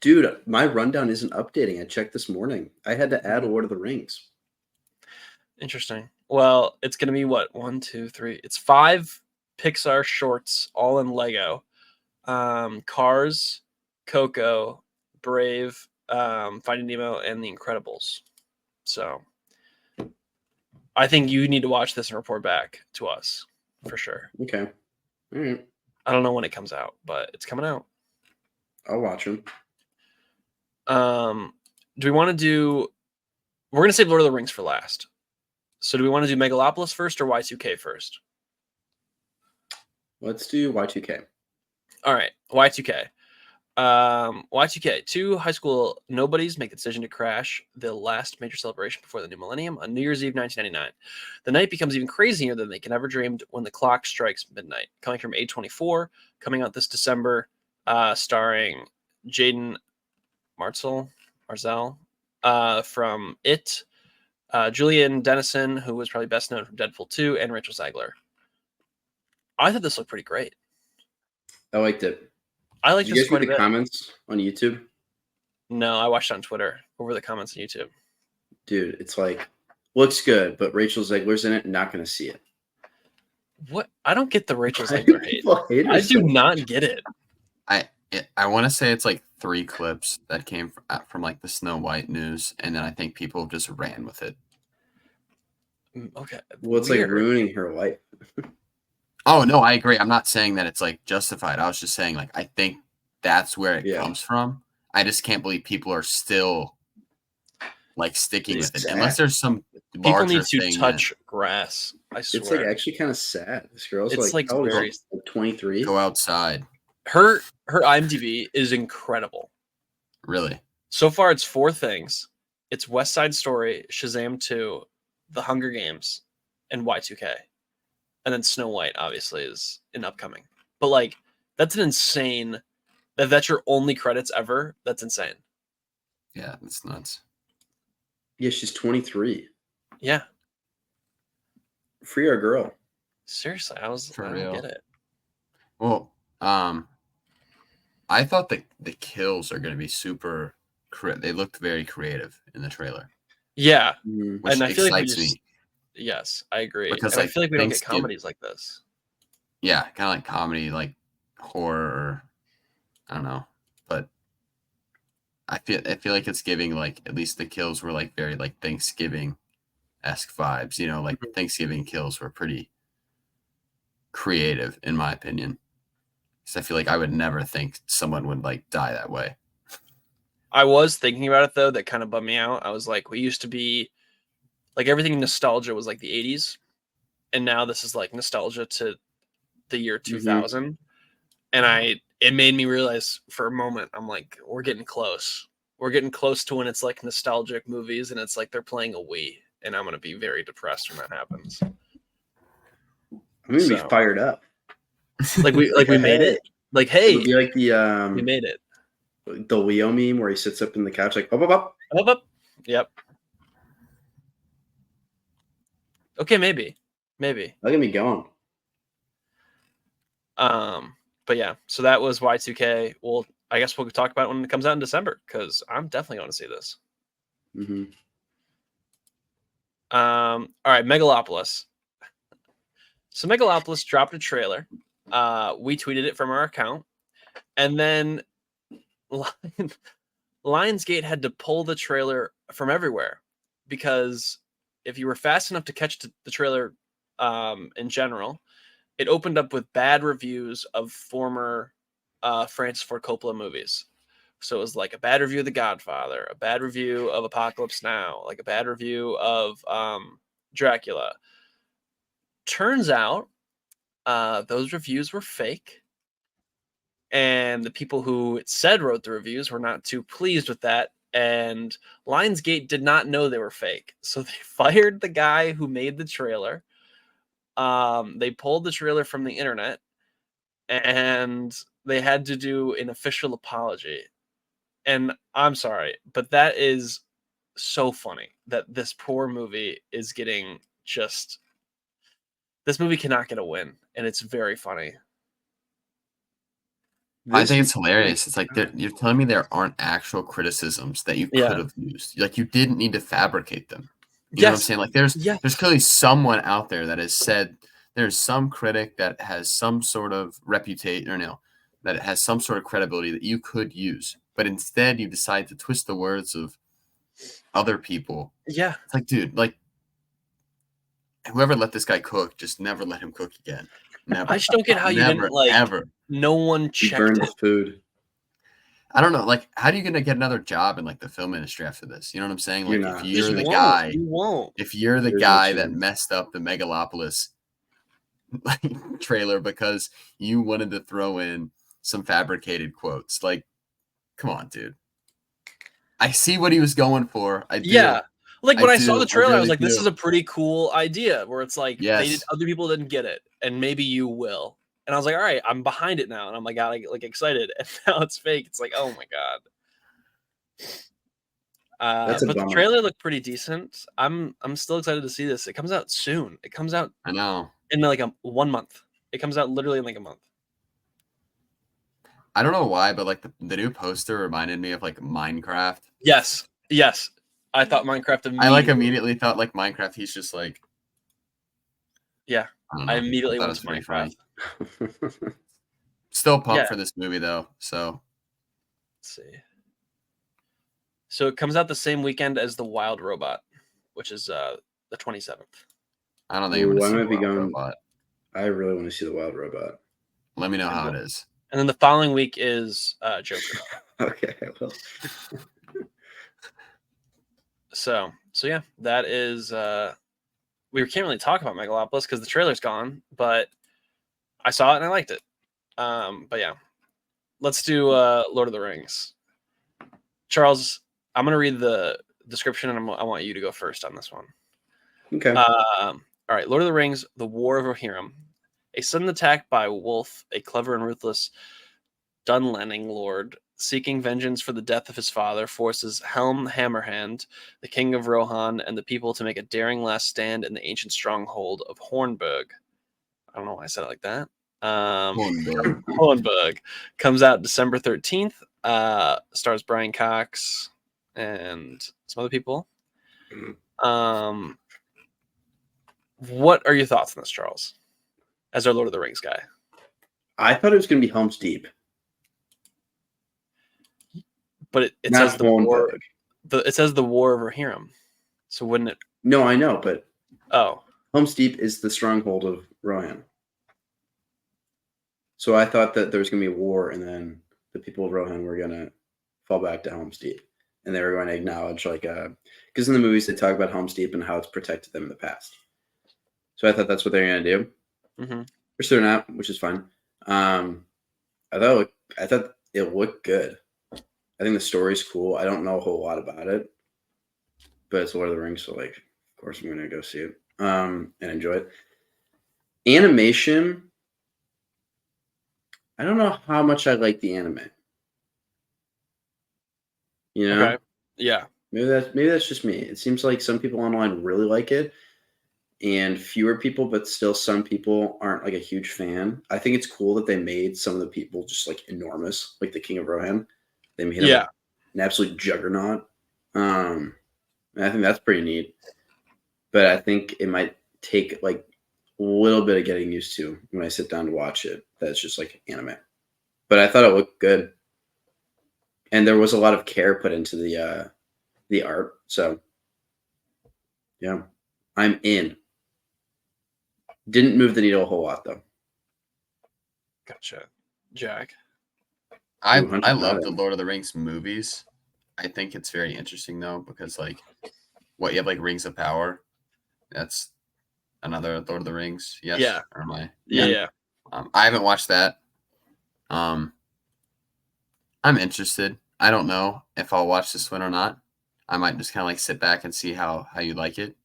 Dude, my rundown isn't updating. I checked this morning. I had to add Lord of the Rings. Interesting. Well, it's going to be what? 1, 2, 3. It's 5 Pixar shorts, all in Lego. Cars, Coco, Brave, Finding Nemo, and The Incredibles. So I think you need to watch this and report back to us for sure. Okay. All right. I don't know when it comes out, but it's coming out. I'll watch them. Do we want to do... We're going to save Lord of the Rings for last. So do we want to do Megalopolis first or Y2K first? Let's do Y2K. All right, Y2K. Y2K. 2 high school nobodies make the decision to crash the last major celebration before the new millennium on New Year's Eve 1999. The night becomes even crazier than they can ever dreamed when the clock strikes midnight. Coming from A24, coming out this December, starring Jaden Marzel from It, Julian Dennison, who was probably best known from Deadpool 2, and Rachel Zegler. I thought this looked pretty great. I liked it. I liked this quite a bit. Did you read the comments on YouTube? No, I watched it on Twitter. What were the comments on YouTube? Dude, it's like, looks good, but Rachel Zegler's in it, not going to see it. What? I don't get the Rachel Zegler hate. I do not get it. I want to say it's like 3 clips that came from like the Snow White news, and then I think people just ran with it. Okay. Well, it's like ruining her life. Oh, no, I agree. I'm not saying that it's like justified. I was just saying like I think that's where it comes from. I just can't believe people are still like sticking with it. Unless there's some people need to touch grass. I swear. It's like actually kind of sad. This girl's it's like very 23. Go outside. Her IMDb is incredible. Really? So far, it's 4 things. It's West Side Story, Shazam 2, The Hunger Games, and Y2K. And then Snow White, obviously, is an upcoming. But, like, that's an insane... That's your only credits ever. That's insane. Yeah, that's nuts. Yeah, she's 23. Yeah. Free our girl. Seriously, I don't get it. Well, I thought that the kills are going to be super... They looked very creative in the trailer. Yeah. Which and I feel like me. Yes, I agree. Because I feel like we don't get comedies like this. Yeah, kind of like comedy, like horror. I don't know, but I feel like it's giving like at least the kills were like very like Thanksgiving-esque vibes. You know, like Thanksgiving kills were pretty creative in my opinion. Because I feel like I would never think someone would like die that way. I was thinking about it though. That kind of bummed me out. I was like, we used to be. Like everything nostalgia was like the 80s, and now this is like nostalgia to the year 2000. And it made me realize for a moment, I'm like, we're getting close. We're getting close to when it's like nostalgic movies, and it's like they're playing a Wii, and I'm gonna be very depressed when that happens. I'm gonna be fired up. Like we made it. Like hey, it'll be like the we made it. The Leo meme where he sits up in the couch like up. Yep. Okay, maybe. Look at me going. But yeah, so that was Y2K. Well, I guess we'll talk about it when it comes out in December because I'm definitely going to see this. All right, Megalopolis. So Megalopolis dropped a trailer. We tweeted it from our account, and then Lionsgate had to pull the trailer from everywhere because if you were fast enough to catch the trailer in general, it opened up with bad reviews of former Francis Ford Coppola movies. So it was like a bad review of The Godfather, a bad review of Apocalypse Now, like a bad review of Dracula. Turns out those reviews were fake. And the people who said wrote the reviews were not too pleased with that. And Lionsgate did not know they were fake. So they fired the guy who made the trailer. They pulled the trailer from the internet. And they had to do an official apology. And I'm sorry, but that is so funny that this poor movie is getting just... This movie cannot get a win. And it's very funny. I think it's hilarious. It's like you're telling me there aren't actual criticisms that you could have used. Like you didn't need to fabricate them. You know what I'm saying? Like there's clearly someone out there that has said there's some critic that has some sort of reputation that it has some sort of credibility that you could use, but instead you decide to twist the words of other people. Yeah. It's like, dude, like whoever let this guy cook, just never let him cook again. Never. I just don't get how you didn't ever. No one checked burned the food. I don't know. Like, how are you going to get another job in like the film industry after this? You know what I'm saying? Like, if you're the guy, if you're the guy that messed up the Megalopolis trailer because you wanted to throw in some fabricated quotes, like, come on, dude. I see what he was going for. I do. Yeah. Like when I saw the trailer, I was like, this is a pretty cool idea where it's like other people didn't get it, and maybe you will. And I was like, all right, I'm behind it now. And I'm like, like excited. And now it's fake. It's like, oh my God. But the trailer looked pretty decent. I'm still excited to see this. It comes out soon. It comes out I know. In like 1 month. It comes out literally in like a month. I don't know why, but like the new poster reminded me of like Minecraft. Yes. I thought Minecraft immediately. I like immediately thought like Minecraft, he's just like. Yeah. I immediately went to Minecraft. Still pumped for this movie though. So let's see. So it comes out the same weekend as The Wild Robot, which is the 27th. I don't think I'm going to see The Wild Robot. I really want to see The Wild Robot. Let me know how it is. And then the following week is Joker. Okay, well. So yeah, that is. We can't really talk about Megalopolis because the trailer's gone, but I saw it and I liked it. But yeah, let's do Lord of the Rings. Charles, I'm going to read the description and I want you to go first on this one. Okay. All right. Lord of the Rings, The War of Rohirrim. A sudden attack by Wolf, a clever and ruthless Dunleaning lord, seeking vengeance for the death of his father, forces Helm Hammerhand, the king of Rohan, and the people to make a daring last stand in the ancient stronghold of Hornburg. I don't know why I said it like that. Hornburg comes out December 13th. Stars Brian Cox and some other people. What are your thoughts on this, Charles? As our Lord of the Rings guy. I thought it was going to be Helm's Deep. But it says the war. It says the War of Rohirrim. So wouldn't it? No, I know, but Helm's Deep is the stronghold of Rohan. So I thought that there was going to be a war, and then the people of Rohan were going to fall back to Helm's Deep, and they were going to acknowledge because in the movies they talk about Helm's Deep and how it's protected them in the past. So I thought that's what they're going to do. Mm-hmm. Which they're not, which is fine. I thought it looked good. I think the story's cool. I don't know a whole lot about it, but it's Lord of the Rings, so like, of course, I'm gonna go see it and enjoy it. Animation. I don't know how much I like the anime. You know? Okay. Yeah. Maybe that's just me. It seems like some people online really like it, and fewer people, but still some people aren't like a huge fan. I think it's cool that they made some of the people just like enormous, like the King of Rohan. They made him an absolute juggernaut. And I think that's pretty neat. But I think it might take like a little bit of getting used to when I sit down to watch it. That's just like anime. But I thought it looked good. And there was a lot of care put into the art. So yeah, I'm in. Didn't move the needle a whole lot though. Gotcha. Jack. I love the Lord of the Rings movies. I think it's very interesting though, because like what you have like Rings of Power. That's another Lord of the Rings. Yes. Yeah. Or am I? Yeah. I haven't watched that. I'm interested. I don't know if I'll watch this one or not. I might just kind of like sit back and see how you like it.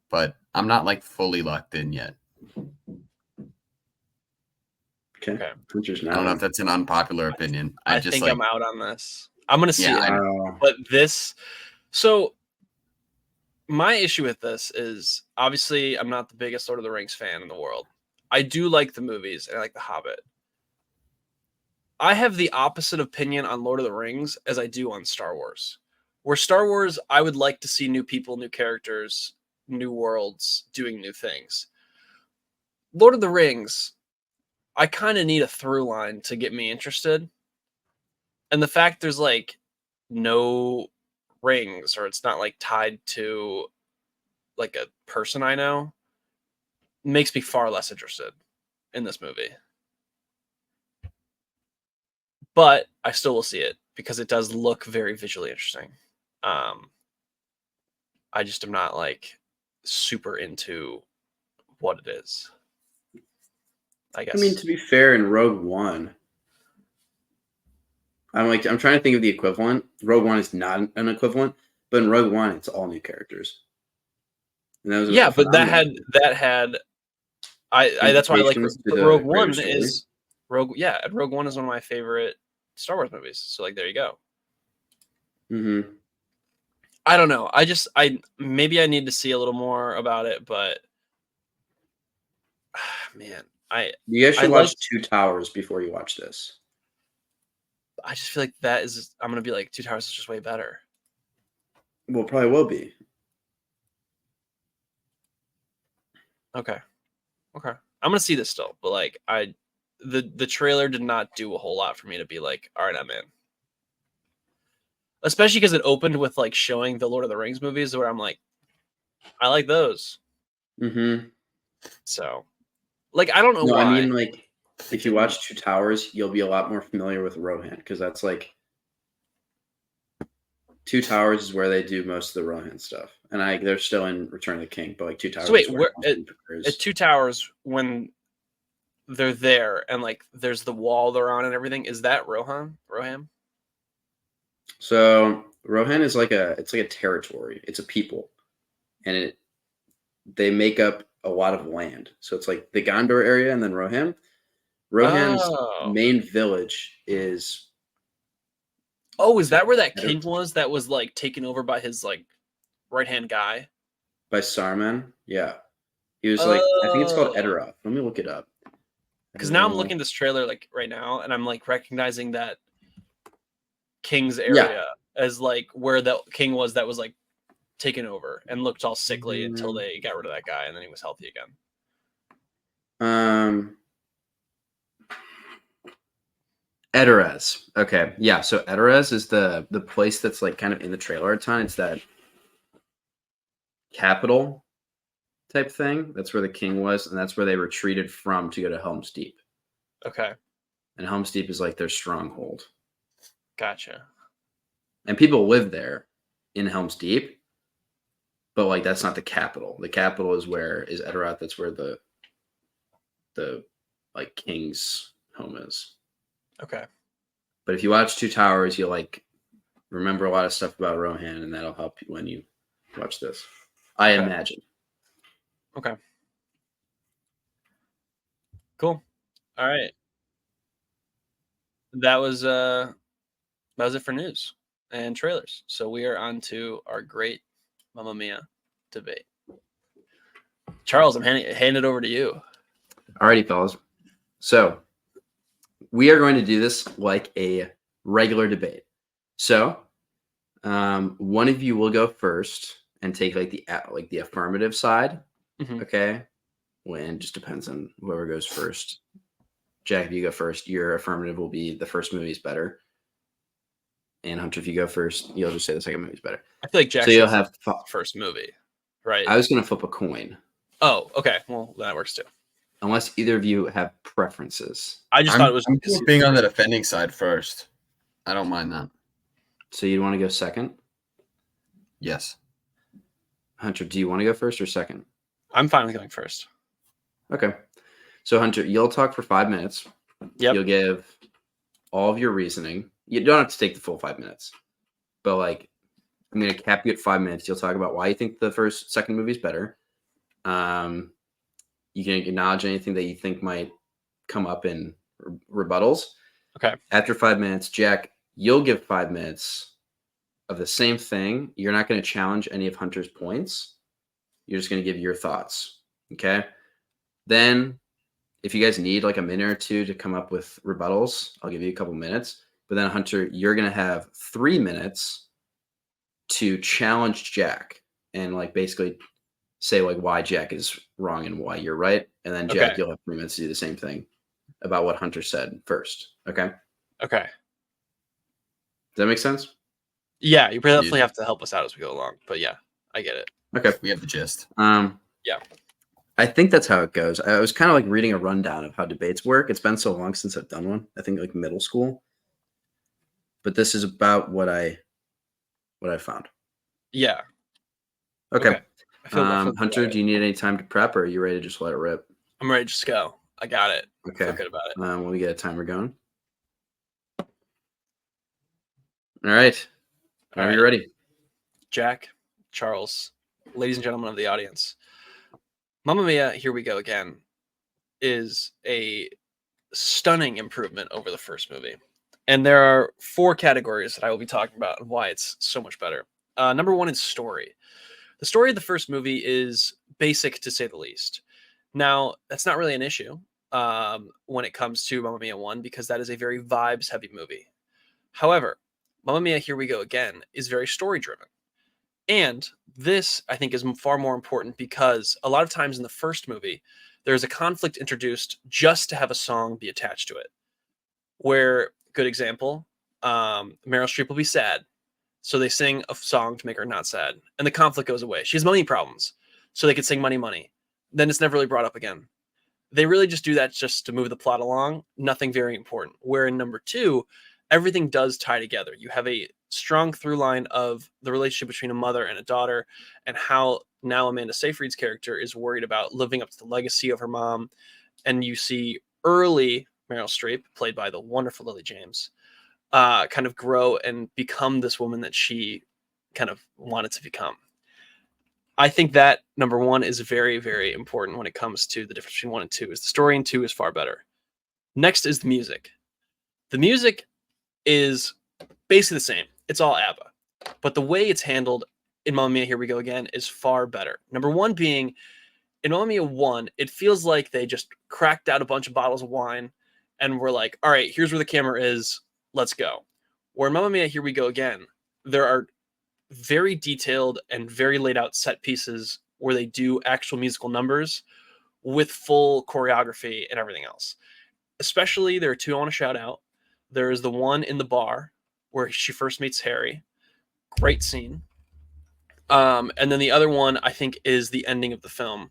But I'm not like fully locked in yet. Okay. I don't know if that's an unpopular opinion. I think I'm out on this. I'm gonna see it. But this, so my issue with this is obviously I'm not the biggest Lord of the Rings fan in the world. I do like the movies and I like The Hobbit. I have the opposite opinion on Lord of the Rings as I do on Star Wars. Where Star Wars, I would like to see new people, new characters, new worlds, doing new things. Lord of the Rings, I kind of need a through line to get me interested. And the fact there's like no rings, or it's not like tied to like a person I know, makes me far less interested in this movie. But I still will see it because it does look very visually interesting. I just am not like super into what it is, I guess. I mean, to be fair, in Rogue One, I'm trying to think of the equivalent. Rogue One is not an equivalent, but in Rogue One, it's all new characters. And that was but that had that's why I like Rogue One is Rogue. Yeah, Rogue One is one of my favorite Star Wars movies. So like, there you go. Mm-hmm. I don't know. Maybe I need to see a little more about it, but man, you guys should watch Two Towers before you watch this. I just feel like I'm gonna be like, Two Towers is just way better. Well, probably will be. Okay. I'm gonna see this still, but like the trailer did not do a whole lot for me to be like, all right, I'm in. Especially because it opened with like showing the Lord of the Rings movies, where I'm like, I like those. Mm-hmm. So, like, I don't know why. I mean, like, if you watch Two Towers, you'll be a lot more familiar with Rohan, because that's like Two Towers is where they do most of the Rohan stuff, and they're still in Return of the King, but like Two Towers. So wait, at Two Towers, when they're there and like there's the wall they're on and everything, is that Rohan? So Rohan is it's like a territory. It's a people, and they make up a lot of land. So it's like the Gondor area and then Rohan. Rohan's main village is. Oh, is that where that king was? That was like taken over by his like right-hand guy. By Saruman, yeah. He was like, I think it's called Edaroth. Let me look it up. Because now I'm looking at this trailer like right now, and I'm like recognizing that king's area as like where the king was that was like taken over and looked all sickly until they got rid of that guy, and then he was healthy again. Edoras. Okay. Yeah. So Edoras is the place that's like kind of in the trailer a ton. It's that capital type thing. That's where the king was, and that's where they retreated from to go to Helm's Deep. Okay. And Helm's Deep is like their stronghold. Gotcha. And people live there in Helm's Deep, but like that's not the capital. The capital is Edoras. That's where the like king's home is. Okay. But if you watch Two Towers, you'll like remember a lot of stuff about Rohan, and that'll help you when you watch this. I imagine. Okay. Cool. All right. That was it for news and trailers. So we are on to our great Mamma Mia debate. Charles, I'm handing it over to you. Alrighty, fellas. So we are going to do this like a regular debate. So one of you will go first and take like the affirmative side. Mm-hmm. Okay. When it just depends on whoever goes first. Jack, if you go first, your affirmative will be the first movie is better. And Hunter, if you go first, you'll just say the second movie is better. I feel like Jack. So you'll have first movie, right? I was going to flip a coin. Oh, okay. Well, that works too. Unless either of you have preferences. I just thought it was being on the defending side first. I don't mind that. So you want to go second? Yes. Hunter, do you want to go first or second? I'm fine with going first. Okay. So Hunter, you'll talk for 5 minutes. Yep. You'll give all of your reasoning. You don't have to take the full 5 minutes. But like, I'm going to cap you at 5 minutes. You'll talk about why you think the second movie is better. You can acknowledge anything that you think might come up in rebuttals. Okay. After 5 minutes, Jack, you'll give 5 minutes of the same thing. You're not going to challenge any of Hunter's points. You're just going to give your thoughts. Okay. Then if you guys need like a minute or two to come up with rebuttals, I'll give you a couple minutes. But then Hunter, you're going to have 3 minutes to challenge Jack and like basically say like why Jack is wrong and why you're right. And then Jack, you'll have 3 minutes to do the same thing about what Hunter said first. Okay. Okay. Does that make sense? Yeah, you definitely have to help us out as we go along. But yeah, I get it. Okay. We have the gist. Yeah. I think that's how it goes. I was kind of like reading a rundown of how debates work. It's been so long since I've done one. I think like middle school. But this is about what I found. Yeah. Okay. Hunter, do you need any time to prep, or are you ready to just let it rip? I'm ready to just go. I got it. Okay. I feel good about it. When we get a timer going. All right. Are you ready? Jack, Charles, ladies and gentlemen of the audience. Mamma Mia, Here We Go Again is a stunning improvement over the first movie. And there are 4 categories that I will be talking about and why it's so much better. Number 1 is story. The story of the first movie is basic, to say the least. Now, that's not really an issue when it comes to Mamma Mia 1, because that is a very vibes-heavy movie. However, Mamma Mia, Here We Go Again is very story-driven. And this, I think, is far more important because a lot of times in the first movie, there's a conflict introduced just to have a song be attached to it. Where, good example, Meryl Streep will be sad. So they sing a song to make her not sad. And the conflict goes away. She has money problems. So they could sing Money, Money. Then it's never really brought up again. They really just do that just to move the plot along. Nothing very important. Where in number 2, everything does tie together. You have a strong through line of the relationship between a mother and a daughter, and how now Amanda Seyfried's character is worried about living up to the legacy of her mom. And you see early Meryl Streep, played by the wonderful Lily James, kind of grow and become this woman that she kind of wanted to become. I think that number 1 is very, very important when it comes to the difference between 1 and 2. Is the story in 2 is far better. Next is the music. The music is basically the same. It's all ABBA. But the way it's handled in Mamma Mia, Here We Go Again is far better. Number 1 being, in Mamma Mia 1, it feels like they just cracked out a bunch of bottles of wine and were like, all right, here's where the camera is. Let's go. Where in Mamma Mia, Here We Go Again, there are very detailed and very laid out set pieces where they do actual musical numbers with full choreography and everything else. Especially, there are 2 I want to shout out. There is the one in the bar where she first meets Harry. Great scene. And then the other one, I think, is the ending of the film,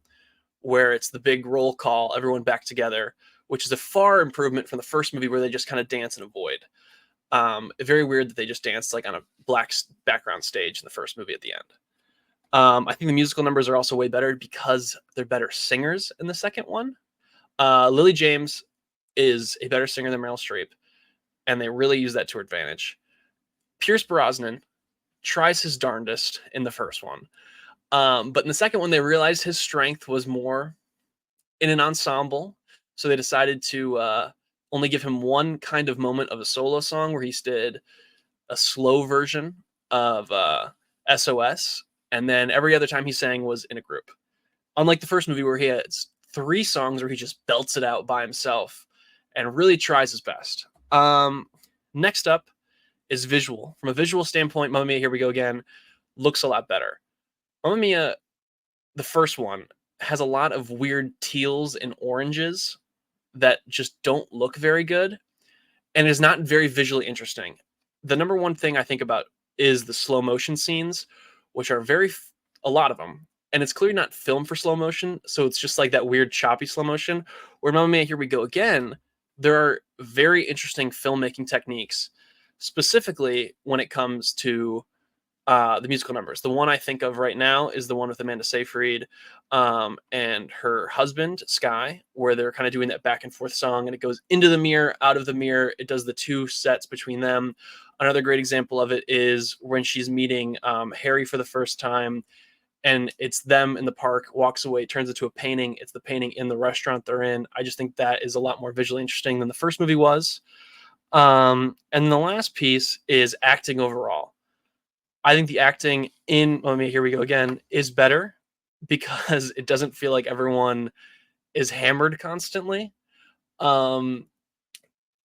where it's the big roll call, everyone back together, which is a far improvement from the first movie where they just kind of dance in a void. Very weird that they just danced like on a black background stage in the first movie at the end. I think the musical numbers are also way better because they're better singers in the second one. Lily James is a better singer than Meryl Streep, and they really use that to her advantage. Pierce Brosnan tries his darndest in the first one. But in the second one, they realized his strength was more in an ensemble. So they decided to only give him one kind of moment of a solo song where he did a slow version of SOS. And then every other time he sang was in a group. Unlike the first movie where he had 3 songs where he just belts it out by himself and really tries his best. Next up is visual. From a visual standpoint, Mamma Mia, Here We Go Again looks a lot better. Mamma Mia, the first one, has a lot of weird teals and oranges that just don't look very good and is not very visually interesting. The number 1 thing I think about is the slow motion scenes, which are a lot of them. And it's clearly not filmed for slow motion, so it's just like that weird choppy slow motion. Where Mamma Mia, Here We Go Again, there are very interesting filmmaking techniques, specifically when it comes to the musical numbers. The one I think of right now is the one with Amanda Seyfried and her husband, Sky, where they're kind of doing that back and forth song, and it goes into the mirror, out of the mirror. It does the 2 sets between them. Another great example of it is when she's meeting Harry for the first time, and it's them in the park, walks away, turns into a painting. It's the painting in the restaurant they're in. I just think that is a lot more visually interesting than the first movie was. And the last piece is acting overall. I think the acting in Mamma Mia, Here We Go Again is better because it doesn't feel like everyone is hammered constantly. In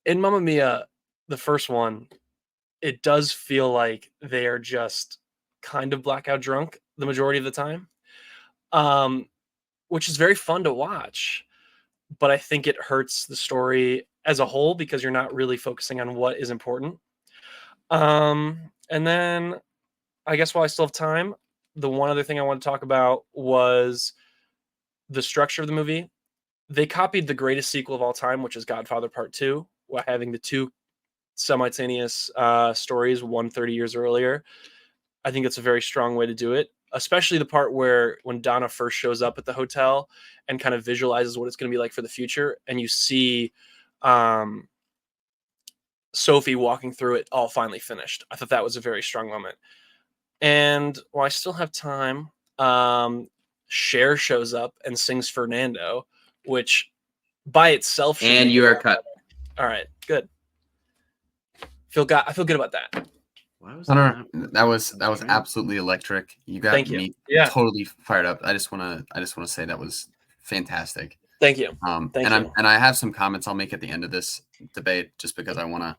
Mamma Mia, the first one, it does feel like they are just kind of blackout drunk the majority of the time, which is very fun to watch. But I think it hurts the story as a whole because you're not really focusing on what is important. And then I guess while I still have time, the one other thing I want to talk about was the structure of the movie. They copied the greatest sequel of all time, which is Godfather Part 2, while having the two simultaneous stories, 30 years earlier. I think it's a very strong way to do it, especially the part where when Donna first shows up at the hotel and kind of visualizes what it's going to be like for the future, and you see Sophie walking through it all finally finished. I thought that was a very strong moment. And while I still have time, Cher shows up and sings Fernando, which by itself should and you are cut. All right, good. I feel good about that. That was absolutely electric. You got me totally fired up. I just want to say that was fantastic. Thank you. And I have some comments I'll make at the end of this debate, just because I want to.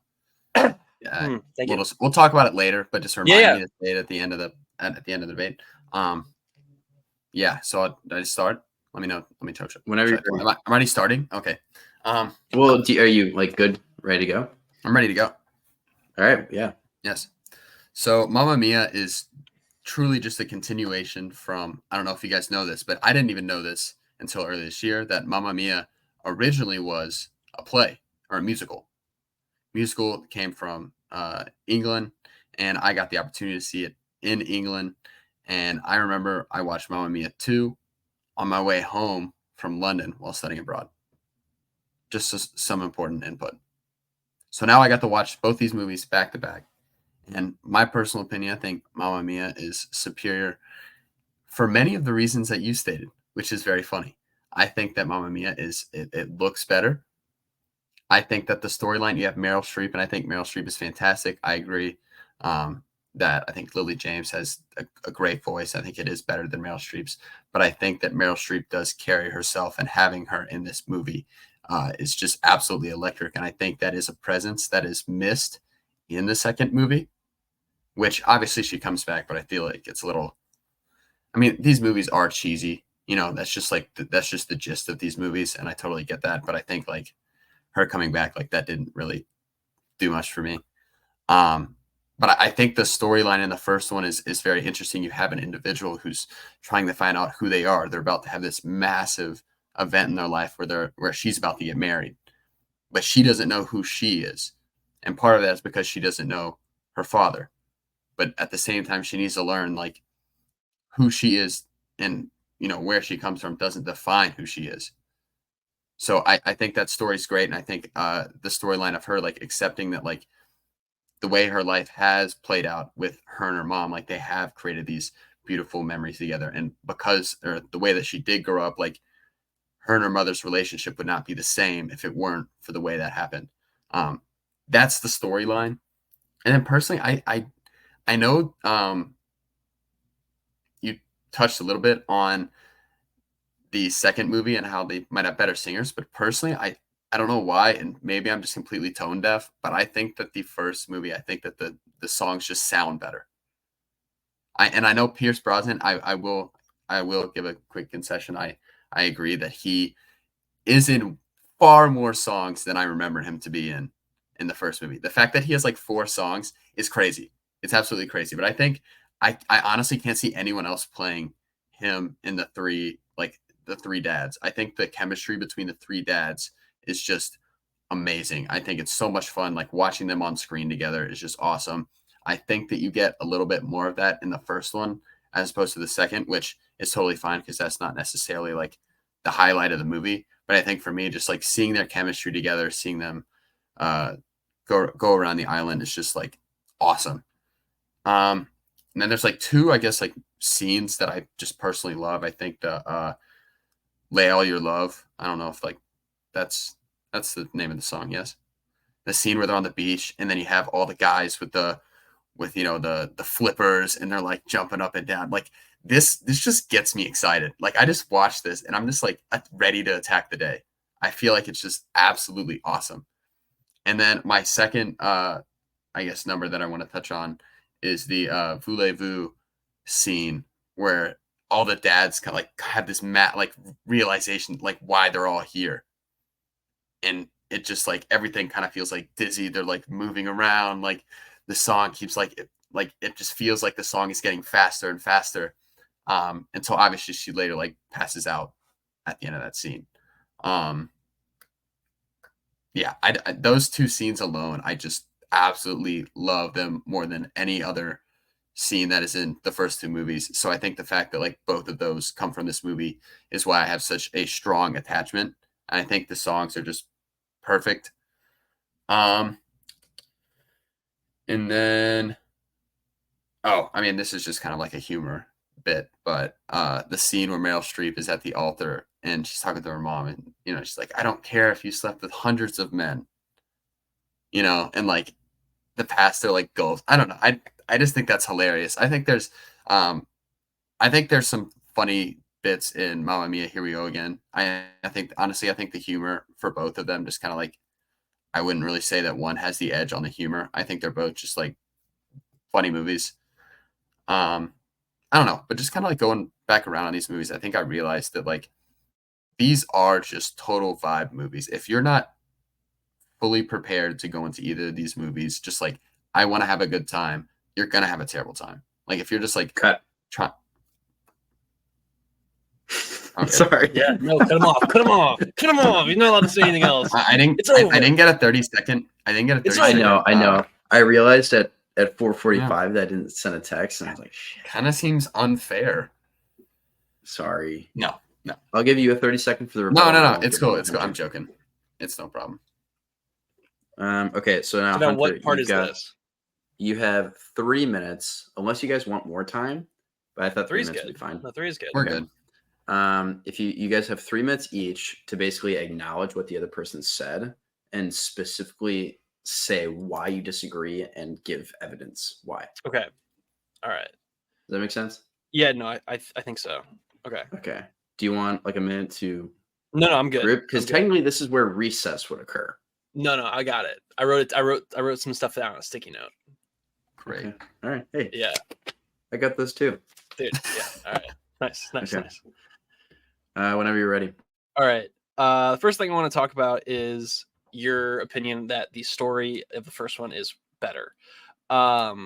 We'll talk about it later, but just remind me to say it at the end of the debate. So I just start. Let me know. Let me touch it. Whenever you're ready. I'm already starting. Okay. Well, are you like good, ready to go? I'm ready to go. All right. Yeah. Yes. So Mamma Mia is truly just a continuation from, I don't know if you guys know this, but I didn't even know this until earlier this year, that Mamma Mia originally was a play or a musical. Musical came from England, and I got the opportunity to see it in England. And I remember I watched Mamma Mia 2 on my way home from London while studying abroad. Just some important input. So now I got to watch both these movies back to back. And my personal opinion, I think Mamma Mia is superior for many of the reasons that you stated, which is very funny. I think that Mamma Mia it looks better. I think that the storyline, you have Meryl Streep, and I think Meryl Streep is fantastic. I agree that I think Lily James has a great voice. I think it is better than Meryl Streep's, but I think that Meryl Streep does carry herself, and having her in this movie is just absolutely electric. And I think that is a presence that is missed in the second movie, which obviously she comes back, but I feel like it's a little, I mean, these movies are cheesy, that's just the gist of these movies. And I totally get that. But I think like her coming back, like that didn't really do much for me. But I think the storyline in the first one is very interesting. You have an individual who's trying to find out who they are. They're about to have this massive event in their life where she's about to get married, but she doesn't know who she is. And part of that is because she doesn't know her father. But at the same time, she needs to learn like who she is, and where she comes from doesn't define who she is. So I think that story's great, and I think the storyline of her like accepting that like the way her life has played out with her and her mom, like they have created these beautiful memories together, and because or the way that she did grow up, like her and her mother's relationship would not be the same if it weren't for the way that happened. That's the storyline, and then personally, I know you touched a little bit on the second movie and how they might have better singers, but personally, I don't know why, and maybe I'm just completely tone deaf, but I think that the first movie, I think that the songs just sound better. I know Pierce Brosnan, I will give a quick concession. I agree that he is in far more songs than I remember him to be in the first movie. The fact that he has like 4 songs is crazy. It's absolutely crazy. But I think I honestly can't see anyone else playing him in the three dads. I think the chemistry between the 3 dads is just amazing. I think it's so much fun. Like watching them on screen together is just awesome. I think that you get a little bit more of that in the first one as opposed to the second, which is totally fine because that's not necessarily like the highlight of the movie. But I think for me, just like seeing their chemistry together, seeing them go around the island is just like awesome. And then there's like 2, I guess, like scenes that I just personally love. I think the Lay All Your Love. I don't know if like that's the name of the song. Yes. The scene where they're on the beach and then you have all the guys with the flippers and they're like jumping up and down. Like this just gets me excited. Like I just watched this and I'm just like ready to attack the day. I feel like it's just absolutely awesome. And then my second, I guess, number that I want to touch on is the Voulez-Vous scene where all the dads kind of like have this realization like why they're all here, and it just like everything kind of feels like dizzy. They're like moving around, like the song keeps it just feels like the song is getting faster and faster, until obviously she later like passes out at the end of that scene. Yeah, those two scenes alone, I just absolutely love them more than any other scene that is in the first two movies. So I think the fact that like both of those come from this movie is why I have such a strong attachment. And I think the songs are just perfect. And then, I mean, this is just kind of like a humor bit, but the scene where Meryl Streep is at the altar and she's talking to her mom, and she's like, "I don't care if you slept with hundreds of men," and like the pastor like goes, I don't know, I just think that's hilarious. I think there's some funny bits in Mamma Mia, Here We Go Again. I think honestly, I think the humor for both of them just kind of like, I wouldn't really say that one has the edge on the humor. I think they're both just like funny movies. I don't know, but just kind of like going back around on these movies, I think I realized that like these are just total vibe movies. If you're not fully prepared to go into either of these movies, just like, I want to have a good time, you're gonna have a terrible time. Like if you're just like cut. Okay. Sorry. Yeah, no, cut him off. Cut him off. Cut him off. You're not allowed to say anything else. I didn't get a 30-second. I didn't get a 30-second. I know. I realized at 4:45 that I didn't send a text, and I was like, shit. Kind of seems unfair. Sorry. No. I'll give you a 30-second for the rebuttal. No. It's cool. I'm joking. It's no problem. Okay, so now Hunter, what part is this? You have 3 minutes, unless you guys want more time. But I thought 3 minutes would be fine. No, 3 is good. We're good. If you guys have 3 minutes each to basically acknowledge what the other person said and specifically say why you disagree and give evidence why. Okay. All right. Does that make sense? Yeah, no, I think so. Okay. Do you want like a minute to No, I'm good. Because technically this is where recess would occur. No, I got it. I wrote some stuff down on a sticky note. Great. Okay. All right. Hey. Yeah. I got those too. Dude, yeah. All right. Nice. Okay. Whenever you're ready. All right. The first thing I want to talk about is your opinion that the story of the first one is better. I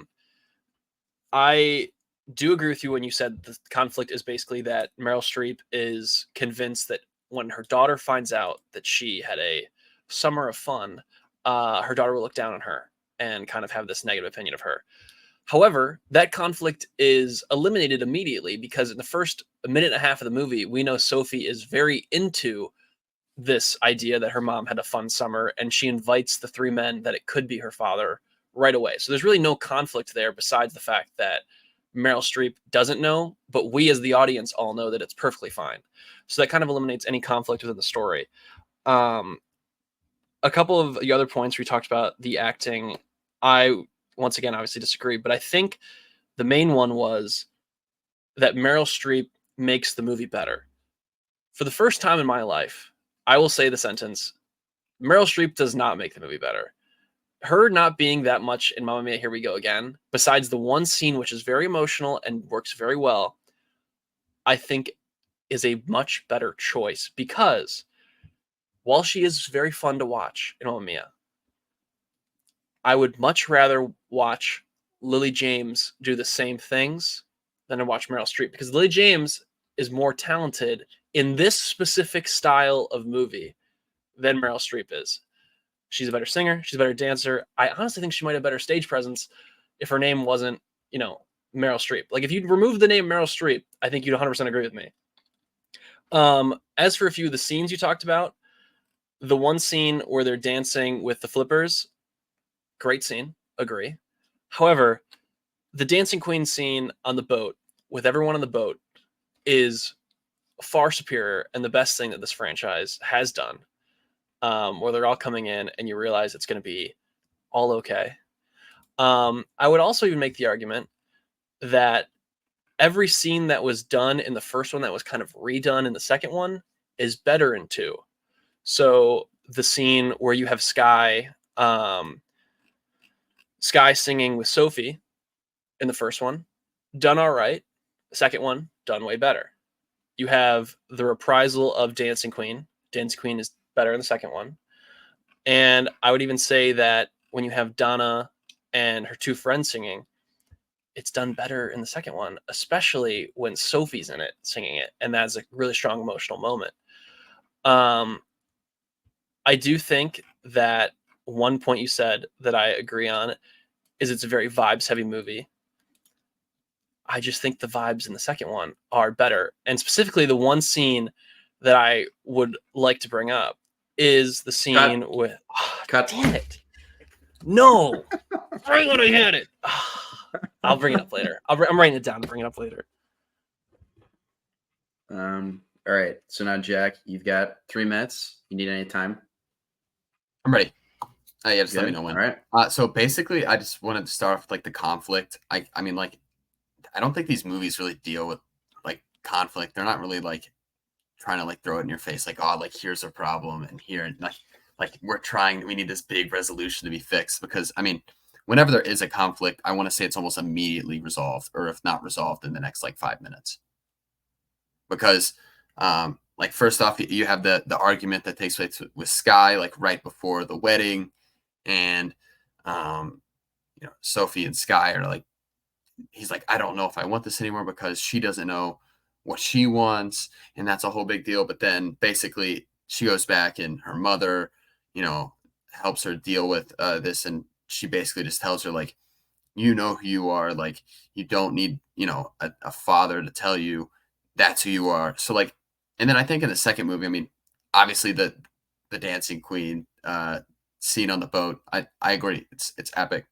do agree with you when you said the conflict is basically that Meryl Streep is convinced that when her daughter finds out that she had a summer of fun, her daughter will look down on her and kind of have this negative opinion of her. However, that conflict is eliminated immediately because in the first minute and a half of the movie, we know Sophie is very into this idea that her mom had a fun summer, and she invites the 3 men that it could be her father right away. So there's really no conflict there besides the fact that Meryl Streep doesn't know, but we as the audience all know that it's perfectly fine. So that kind of eliminates any conflict within the story. A couple of the other points we talked about, the acting, I once again obviously disagree, but I think the main one was that Meryl Streep makes the movie better. For the first time in my life, I will say the sentence, Meryl Streep does not make the movie better. Her not being that much in Mamma Mia, Here We Go Again, besides the one scene which is very emotional and works very well, I think is a much better choice because while she is very fun to watch in Mamma Mia, I would much rather watch Lily James do the same things than to watch Meryl Streep because Lily James is more talented in this specific style of movie than Meryl Streep is. She's a better singer. She's a better dancer. I honestly think she might have better stage presence if her name wasn't, Meryl Streep. Like if you'd remove the name Meryl Streep, I think you'd 100% agree with me. As for a few of the scenes you talked about, the one scene where they're dancing with the flippers, great scene, agree. However, the Dancing Queen scene on the boat with everyone on the boat is far superior and the best thing that this franchise has done. Where they're all coming in and you realize it's going to be all okay. I would also even make the argument that every scene that was done in the first one that was kind of redone in the second one is better in 2. So the scene where you have Sky singing with Sophie in the first one, done all right. The second one, done way better. You have the reprisal of Dancing Queen. Dancing Queen is better in the second one. And I would even say that when you have Donna and her two friends singing, it's done better in the second one, especially when Sophie's in it singing it. And that's a really strong emotional moment. I do think that one point you said that I agree on is it's a very vibes heavy movie. I just think the vibes in the second one are better. And specifically the one scene that I would like to bring up is the scene with damn it. No. Right when I had it. I'll bring it up later. I'm writing it down to bring it up later. All right. So now, Jack, you've got 3 minutes. You need any time? I'm ready. Yeah, just let me know when. All right. So basically, I just wanted to start off with like the conflict. I mean, like, I don't think these movies really deal with like conflict. They're not really like trying to like throw it in your face, like, oh, like here's a problem and here, and like we need this big resolution to be fixed. Because I mean, whenever there is a conflict, I want to say it's almost immediately resolved, or if not resolved in the next like 5 minutes. Because like first off, you have the argument that takes place with Sky, like right before the wedding, and Sophie and Sky are like, he's like, I don't know if I want this anymore because she doesn't know what she wants, and that's a whole big deal. But then basically she goes back and her mother, helps her deal with this, and she basically just tells her like, you know who you are, like you don't need a father to tell you that's who you are. So like, and then I think in the second movie, I mean, obviously the Dancing Queen scene on the boat, I agree, it's epic,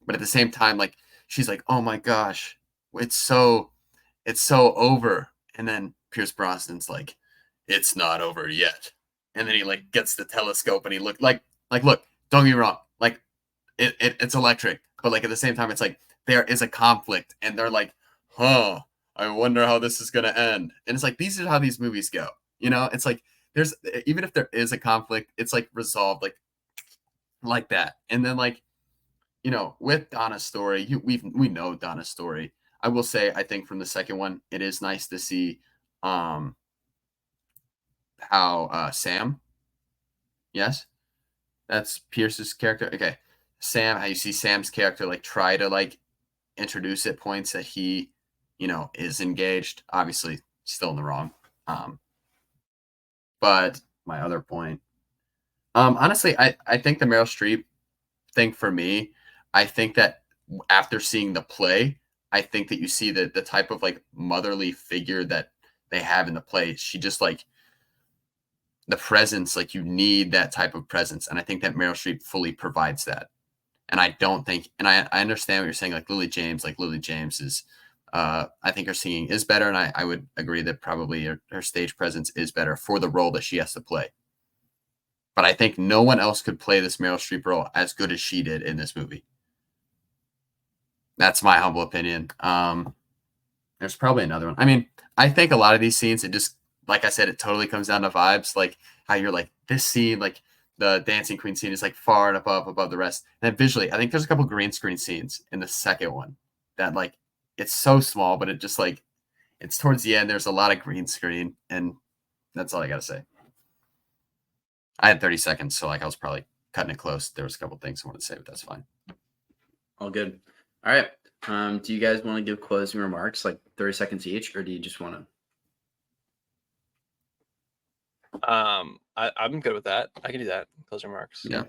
but at the same time, like she's like, oh my gosh, it's so over. And then Pierce Brosnan's like, it's not over yet. And then he like gets the telescope and he look, look, don't get me wrong, like it's electric, but like at the same time, it's like there is a conflict and they're like, huh, I wonder how this is going to end. And it's like, these are how these movies go. It's like, there's, even if there is a conflict, it's like resolved like that. And then like, with Donna's story, we know Donna's story. I will say, I think from the second one, it is nice to see how Sam, yes, that's Pierce's character. Okay. Sam, how you see Sam's character like try to like introduce at points that he, is engaged, obviously still in the wrong. But my other point, honestly, I think the Meryl Streep thing for me, I think that after seeing the play, I think that you see the type of like motherly figure that they have in the play. She just like the presence, like you need that type of presence. And I think that Meryl Streep fully provides that. And I don't think, and I understand what you're saying, like Lily James is, I think her singing is better. And I would agree that probably her stage presence is better for the role that she has to play. But I think no one else could play this Meryl Streep role as good as she did in this movie. That's my humble opinion. There's probably another one. I mean, I think a lot of these scenes, it just, like I said, it totally comes down to vibes. Like how you're like, this scene, like the Dancing Queen scene is like far and above the rest. And then visually, I think there's a couple green screen scenes in the second one that like, it's so small, but it just like, it's towards the end. There's a lot of green screen, and that's all I got to say. I had 30 seconds, so like I was probably cutting it close. There was a couple things I wanted to say, but that's fine. All good. All right. Do you guys want to give closing remarks, like 30 seconds each, or do you just want to? I'm good with that. I can do that. Closing remarks. Yeah.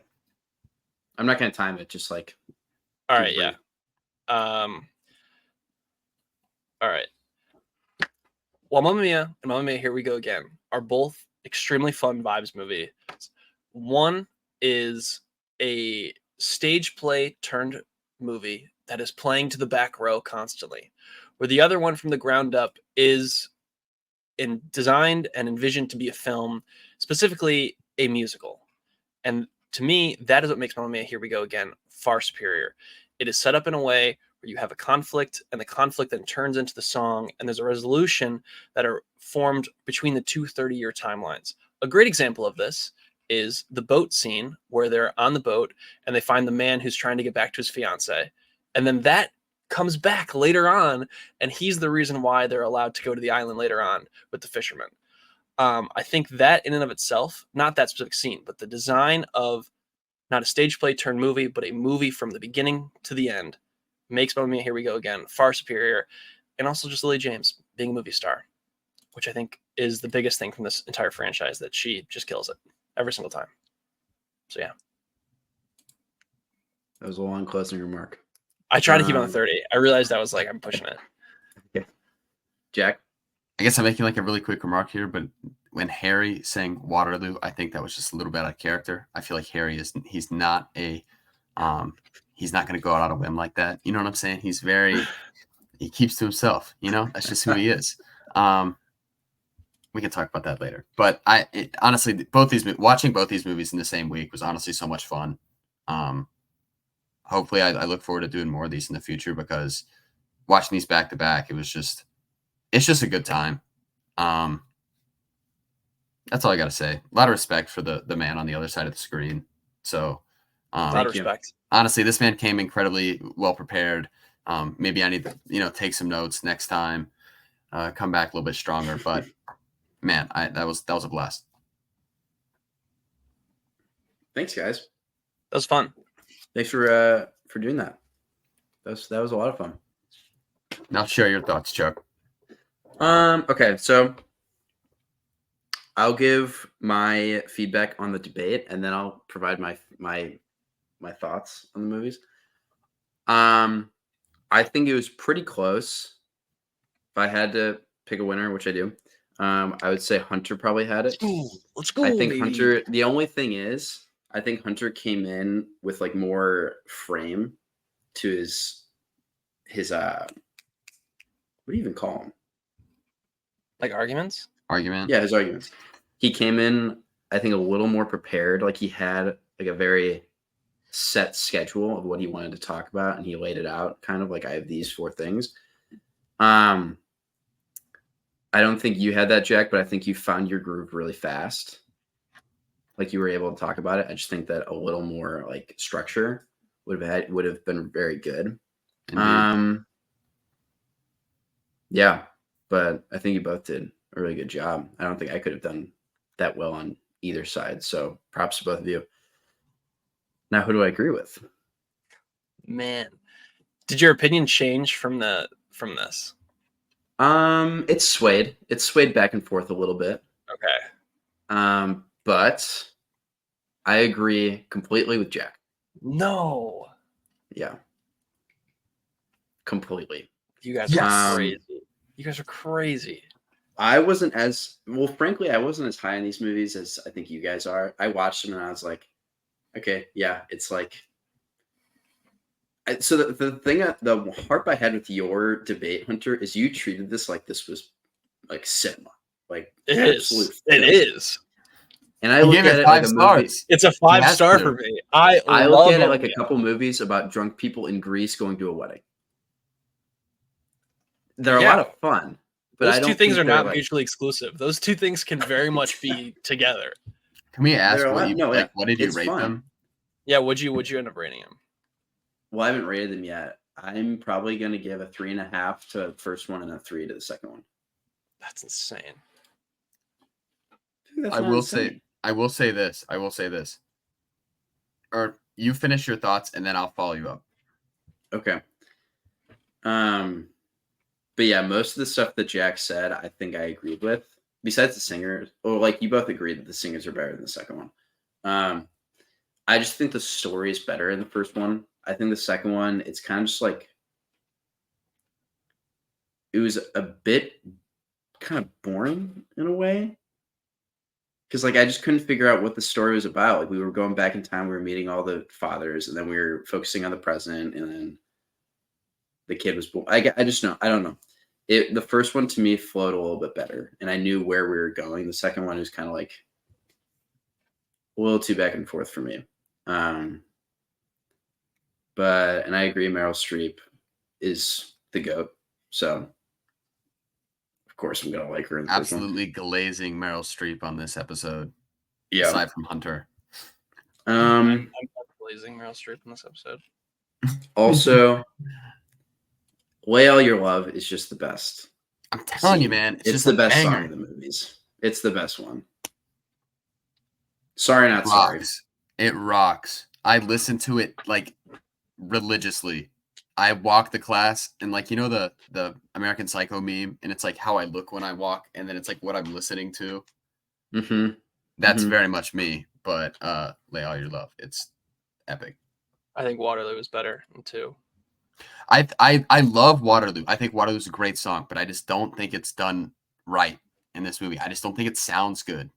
I'm not going to time it. Just like. All right. Yeah. All right. Well, Mamma Mia and Mamma Mia, Here We Go Again are both extremely fun vibes movies. One is a stage play turned movie that is playing to the back row constantly, where the other one from the ground up is designed and envisioned to be a film, specifically a musical. And to me, that is what makes Mamma Mia, Here We Go Again far superior. It is set up in a way where you have a conflict, and the conflict then turns into the song, and there's a resolution that are formed between the two 30-year timelines. A great example of this is the boat scene where they're on the boat and they find the man who's trying to get back to his fiance. And then that comes back later on, and he's the reason why they're allowed to go to the island later on with the fishermen. I think that in and of itself, not that specific scene, but the design of not a stage play turn movie, but a movie from the beginning to the end makes Mamma Mia, Here We Go Again far superior. And also just Lily James being a movie star, which I think is the biggest thing from this entire franchise, that she just kills it every single time. So, yeah. That was a long closing remark. I tried to keep it on 30. I realized I was like, I'm pushing it. Yeah. Jack? I guess I'm making like a really quick remark here, but when Harry sang Waterloo, I think that was just a little bit out of character. I feel like Harry he's not going to go out on a whim like that. You know what I'm saying? He keeps to himself, that's just who he is. We can talk about that later, but honestly, watching both these movies in the same week was honestly so much fun. Hopefully I look forward to doing more of these in the future, because watching these back to back, it's just a good time. That's all I got to say. A lot of respect for the man on the other side of the screen. So, a lot of respect. Honestly, this man came incredibly well prepared. Maybe I need to, take some notes next time, come back a little bit stronger, but man, that was a blast. Thanks, guys. That was fun. Thanks for doing that. That was a lot of fun. Now share your thoughts, Chuck. Okay, so I'll give my feedback on the debate, and then I'll provide my thoughts on the movies. I think it was pretty close. If I had to pick a winner, which I do, I would say Hunter probably had it. Let's go. I think Hunter. The only thing is, I think Hunter came in with like more frame to his what do you even call them? Like arguments? Argument? Yeah, his arguments. He came in, I think, a little more prepared. Like he had like a very set schedule of what he wanted to talk about, and he laid it out kind of like, I have these 4 things. I don't think you had that, Jack, but I think you found your groove really fast. Like you were able to talk about it. I just think that a little more like structure would have been very good. Yeah, but I think you both did a really good job. I don't think I could have done that well on either side. So props to both of you. Now, who do I agree with? Man, did your opinion change from this? It's swayed. It's swayed back and forth a little bit. Okay. But I agree completely with Jack. No. Yeah. Completely. You guys are crazy. You guys are crazy. I wasn't frankly, I wasn't as high on these movies as I think you guys are. I watched them and I was like, okay, yeah, it's like. So the harp I had with your debate, Hunter, is you treated this like this was like cinema, like it is. And I look at it like a movie. It's a 5-star for me. I look at it like a couple movies about drunk people in Greece going to a wedding. They're a lot of fun, but those 2 things are not mutually exclusive. Those 2 things can very much be together. Can we ask what did you rate them? Yeah, would you end up rating them? Well, I haven't rated them yet. I'm probably going to give a 3.5 to the first one and a 3 to the second one. That's insane. I will say this. Or you finish your thoughts and then I'll follow you up. Okay. But yeah, most of the stuff that Jack said, I think I agreed with. Besides the singers, or like you both agreed that the singers are better than the second one. I just think the story is better in the first one. I think the second one, it's kind of just like, it was a bit kind of boring in a way. Because like I just couldn't figure out what the story was about. Like we were going back in time, we were meeting all the fathers, and then we were focusing on the present, and then the kid was born. I don't know. The first one to me flowed a little bit better, and I knew where we were going. The second one was kind of like a little too back and forth for me. And I agree, Meryl Streep is the GOAT. So of course I'm gonna like her. Absolutely glazing Meryl Streep on this episode. Yeah. Aside from Hunter. I'm glazing Meryl Streep in this episode. Also, Way All Your Love is just the best. I'm telling you, man. It's the best song in the movies. It's the best one. Sorry, not sorry. It rocks. I listen to it like religiously. I walk the class and like, you know, the American Psycho meme, and it's like how I look when I walk, and then it's like what I'm listening to. Mm-hmm. That's very much me. But Lay All Your Love, it's epic. I think Waterloo is better than 2. I love Waterloo. I think Waterloo is a great song, but I just don't think it's done right in this movie. I just don't think it sounds good.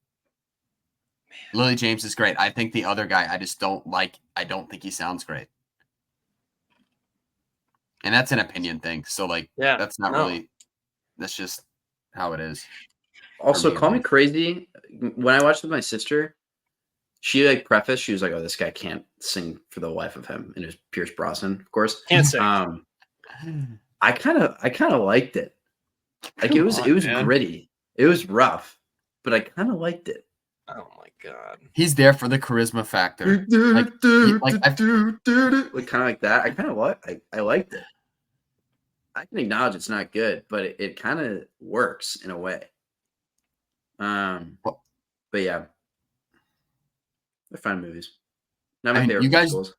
Man. Lily James is great. I think the other guy I just don't like. I don't think he sounds great. And that's an opinion thing. So like, that's not really. That's just how it is. Also, Call Me Crazy. When I watched with my sister, she like prefaced. She was like, "Oh, this guy can't sing for the life of him," and it was Pierce Brosnan, of course. Can't sing. I kind of liked it. Like it was gritty. It was rough, but I kind of liked it. Oh my god, he's there for the charisma factor. Like kind of like that. I kind of I liked it. I can acknowledge it's not good, but it kind of works in a way. But yeah, they're fun movies. Not my favorite musicals.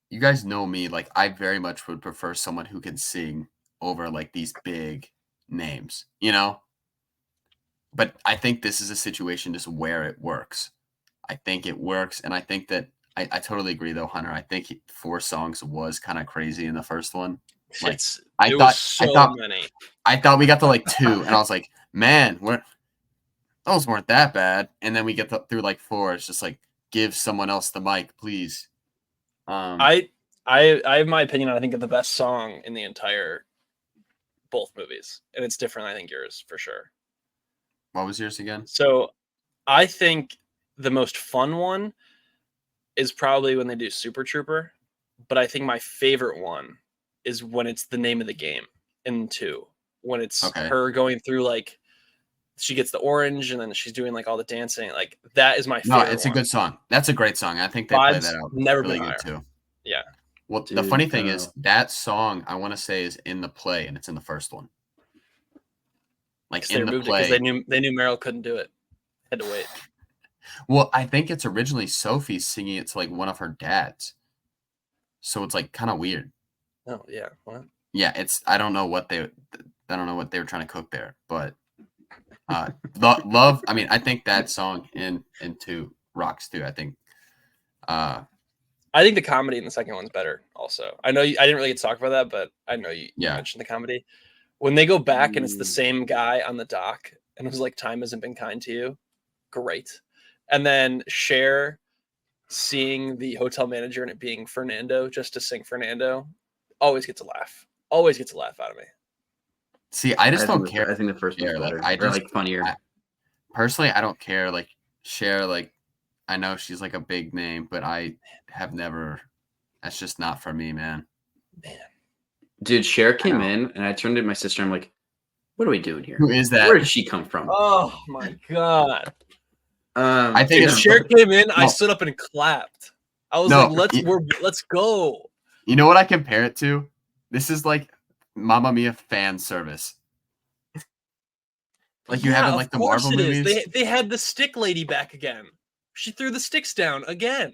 You guys know me. Like, I very much would prefer someone who can sing over like these big names, you know? But I think this is a situation just where it works. I think it works. And I think that I totally agree, though, Hunter. I think 4 songs was kind of crazy in the first one. Like, I thought we got to like 2, and I was like, man, those weren't that bad. And then we get through like 4. It's just like, give someone else the mic, please. I have my opinion. I think of the best song in the entire both movies, and it's different. I think yours for sure. What was yours again? So, I think the most fun one is probably when they do Super Trooper, but I think my favorite one is when it's the name of the game in 2. When it's her going through like she gets the orange and then she's doing like all the dancing. Like that is my favorite. No, it's a good song. That's a great song. I think they play that out never really been good higher. too. Yeah. Well, the funny thing is that song I want to say is in the play, and it's in the first one. Like in the play, because they knew Meryl couldn't do it. Had to wait. Well, I think it's originally Sophie singing it to like one of her dads, so it's like kind of weird. Oh yeah, what? Yeah, it's I don't know what they were trying to cook there, but love. I mean, I think that song in 2 rocks too. I think the comedy in the second one's better. Also, I know I didn't really get to talk about that, but I know you mentioned the comedy when they go back and it's the same guy on the dock, and it was like time hasn't been kind to you. Great. And then Cher seeing the hotel manager and it being Fernando just to sing Fernando always gets a laugh. Always gets a laugh out of me. See, I don't care. I think the first one's better. I like funnier. Personally, I don't care. Like Cher, like I know she's like a big name, but I have never. That's just not for me, man. Dude, Cher came in and I turned to my sister. I'm like, "What are we doing here? Who is that? Where did she come from?" Oh my god. I think if Cher came in, I stood up and clapped. I was like, let's go. You know what I compare it to? This is like Mamma Mia fan service. Like you have in like the Marvel movies. They had the stick lady back again. She threw the sticks down again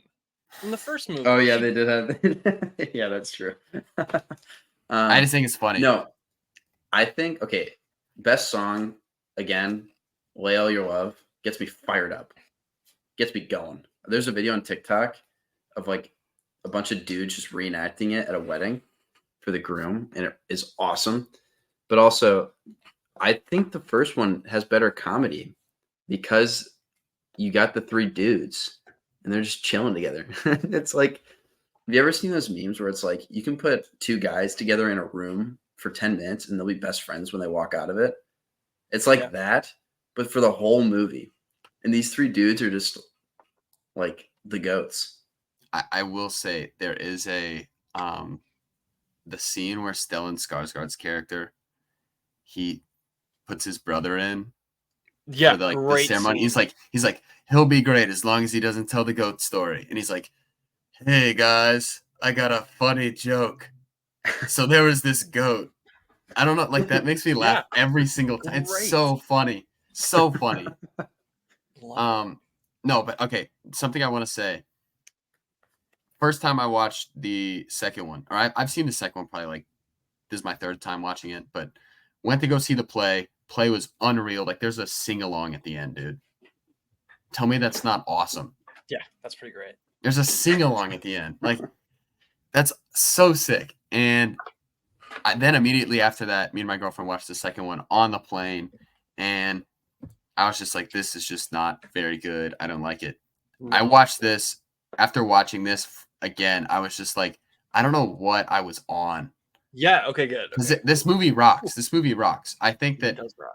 in the first movie. Oh yeah, they did have. Yeah, that's true. I just think it's funny. No, I think best song again. Lay All Your Love gets me fired up. Gets me going. There's a video on TikTok of like a bunch of dudes just reenacting it at a wedding for the groom, and it is awesome. But also, I think the first one has better comedy because you got the 3 dudes and they're just chilling together. It's like, have you ever seen those memes where it's like you can put 2 guys together in a room for 10 minutes and they'll be best friends when they walk out of it? It's like that, but for the whole movie. And these 3 dudes are just like the goats. I will say there is the scene where Stellan Skarsgård's character, he puts his brother in. Yeah, for the ceremony. Scene. He's like, he'll be great as long as he doesn't tell the goat story. And he's like, hey guys, I got a funny joke. So there was this goat. I don't know, like that makes me laugh every single time. It's so funny. So funny. No, but okay, something I want to say. First time I watched the second one, or I've seen the second one probably like this is my third time watching it, but went to go see the play. Play was unreal. Like there's a sing along at the end, dude. Tell me that's not awesome. Yeah, that's pretty great. There's a sing along at the end. Like that's so sick. And then immediately after that, me and my girlfriend watched the second one on the plane, and I was just like, this is just not very good. I don't like it. I watched this. After watching this again, I was just like, I don't know what I was on. Yeah, okay, good. Okay. This movie rocks. This movie rocks. I think that it does rock.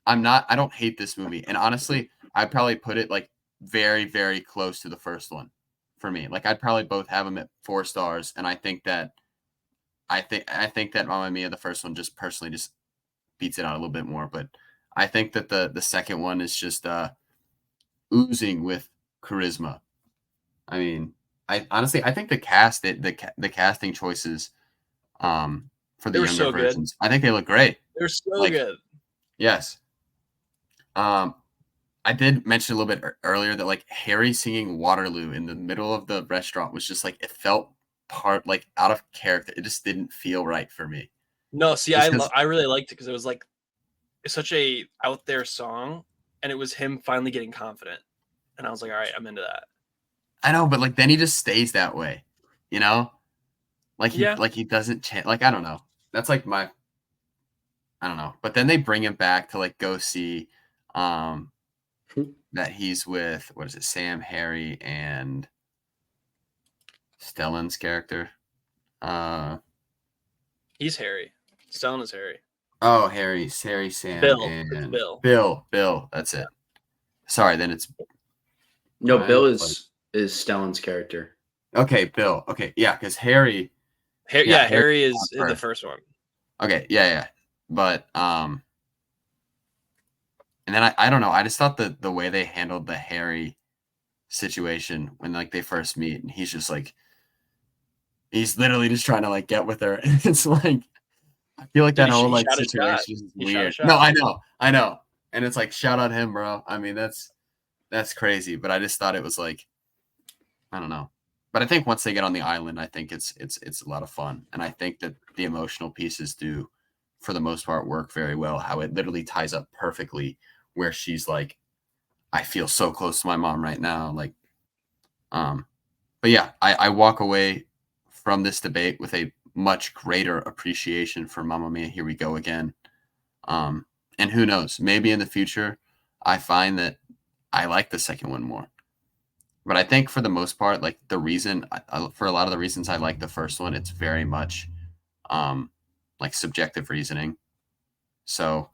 I don't hate this movie. And honestly, I'd probably put it like very, very close to the first one for me. Like I'd probably both have them at 4 stars. And I think that Mamma Mia, the first one, just personally just beats it out a little bit more. But I think that the second one is just oozing with charisma. I mean, I think the casting choices for the younger versions, I think they look great. They're so good. Yes. I did mention a little bit earlier that like Harry singing Waterloo in the middle of the restaurant was just like it felt like out of character. It just didn't feel right for me. No, see, I really liked it because it was like it's such a out there song, and it was him finally getting confident, and I was like, all right, I'm into that. I know, but like then he just stays that way, you know, like he doesn't change. Like I don't know. That's like I don't know. But then they bring him back to like go see that he's with what is it, Sam, Harry, and Stellan's character. He's Harry. Stellan is Harry. Oh, Harry, Sam, Bill. and Bill. Bill. That's it. Sorry, then it's Bill is Stellan's character. Okay, Bill. Okay, yeah, because Harry. Harry is in the first one. Okay, yeah, but and then I don't know. I just thought the way they handled the Harry situation when like they first meet, and he's just like he's literally just trying to like get with her, and it's like I feel like that whole like situation is weird. No, I know, and it's like shout out him, bro. I mean that's crazy, but I just thought it was like I don't know. But I think once they get on the island, I think it's a lot of fun, and I think that the emotional pieces do, for the most part, work very well. How it literally ties up perfectly, where she's like, "I feel so close to my mom right now." Like, but yeah, I walk away from this debate with a much greater appreciation for Mamma Mia. Here we go again. And who knows? Maybe in the future, I find that I like the second one more. But I think for the most part, like the reason for a lot of the reasons I like the first one, it's very much like subjective reasoning. So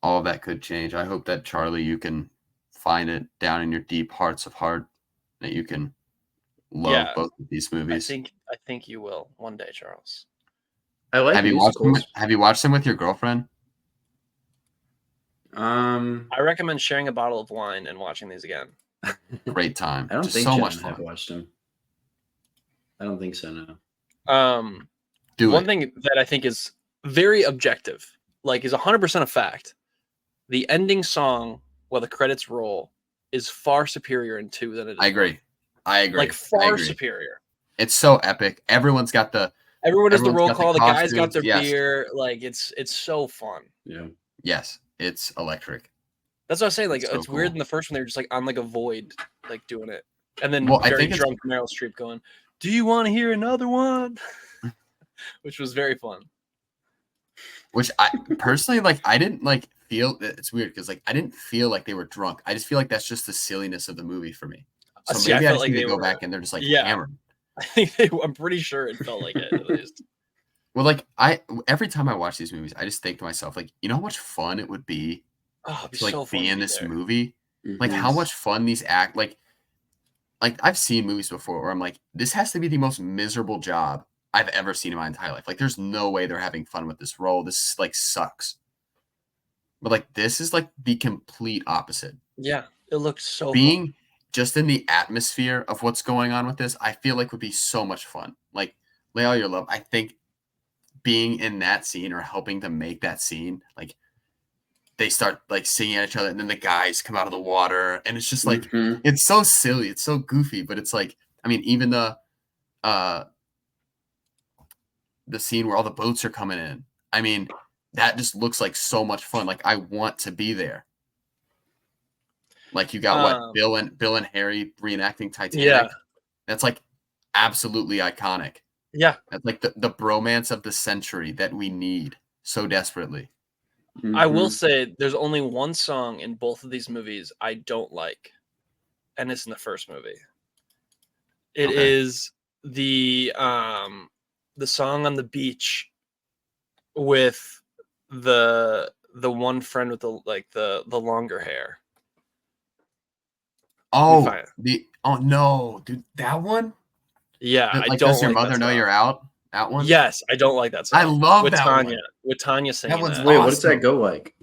all of that could change. I hope that Charlie, you can find it down in your deep hearts of heart that you can love both of these movies. I think you will one day, Charles. I like have you watched them with your girlfriend? I recommend sharing a bottle of wine and watching these again. Great time. I don't think so much fun. I've watched them. I don't think so. No. One thing that I think is very objective, like is 100% a fact. The ending song, while the credits roll, is far superior in 2 than it is. I agree. Like far superior. It's so epic. Everyone does the roll call. The guys got their beer. Like it's so fun. Yeah. Yes. It's electric. That's what I was saying. Like it's weird in the first one, they're just like on like a void, like doing it. And then very drunk Meryl Streep going, "Do you want to hear another one?" Which was very fun. Which I personally like. I didn't like feel. It's weird because like I didn't feel like they were drunk. I just feel like that's just the silliness of the movie for me. So maybe I just need to go back and they're just like hammered. I think I'm pretty sure it felt like it at least. Well, like every time I watch these movies, I just think to myself, like, you know how much fun it would be to like be in this movie. Mm-hmm. Like how much fun these like I've seen movies before where I'm like, this has to be the most miserable job I've ever seen in my entire life. Like, there's no way they're having fun with this role. This like sucks. But like this is like the complete opposite. Yeah, it looks so being fun. Just in the atmosphere of what's going on with this, I feel like would be so much fun. Like Lay All Your Love. I think being in that scene or helping to make that scene, like they start like singing at each other, and then the guys come out of the water, and it's just like it's so silly, it's so goofy, but it's like, I mean, even the scene where all the boats are coming in, I mean, that just looks like so much fun. Like I want to be there. Like you got Bill and Harry reenacting Titanic. Yeah. That's like absolutely iconic. Yeah. That's like the bromance of the century that we need so desperately. I will say there's only one song in both of these movies I don't like, and it's in the first movie. It is the song on the beach with the one friend with the longer hair. Oh, no, dude, that one? Yeah, like, I don't. Does your mother know you're out? That one? Yes, I don't like that song. I love with that Tanya. one. With Tanya singing that. Wait, awesome. What does that go like?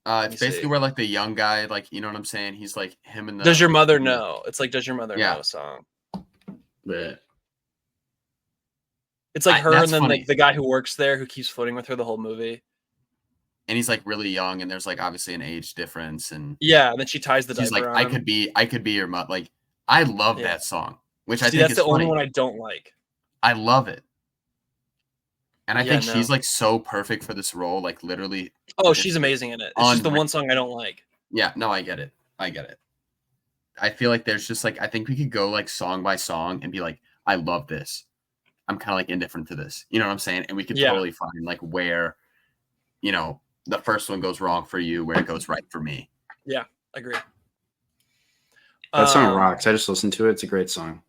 It's basically where like the young guy, like, you know what I'm saying? He's like him and the. Does Your Mother Know? It's like Does Your Mother Know song. Yeah. It's like her and then like the guy who works there who keeps flirting with her the whole movie. And he's like really young, and there's like obviously an age difference, and and then she ties the diaper like, on I him. could be your mother. Like, I love that song, which I think that's is the funny. only one I don't like. I love it, and I think she's like so perfect for this role. Like literally. Oh, she's amazing in it. It's just the one song I don't like. Yeah, no, I get it. I feel like there's just like, I think we could go like song by song and be like, I love this. I'm kind of like indifferent to this. You know what I'm saying? And we could totally find like where, you know, the first one goes wrong for you, where it goes right for me. Yeah, I agree. That song rocks. I just listened to it. It's a great song.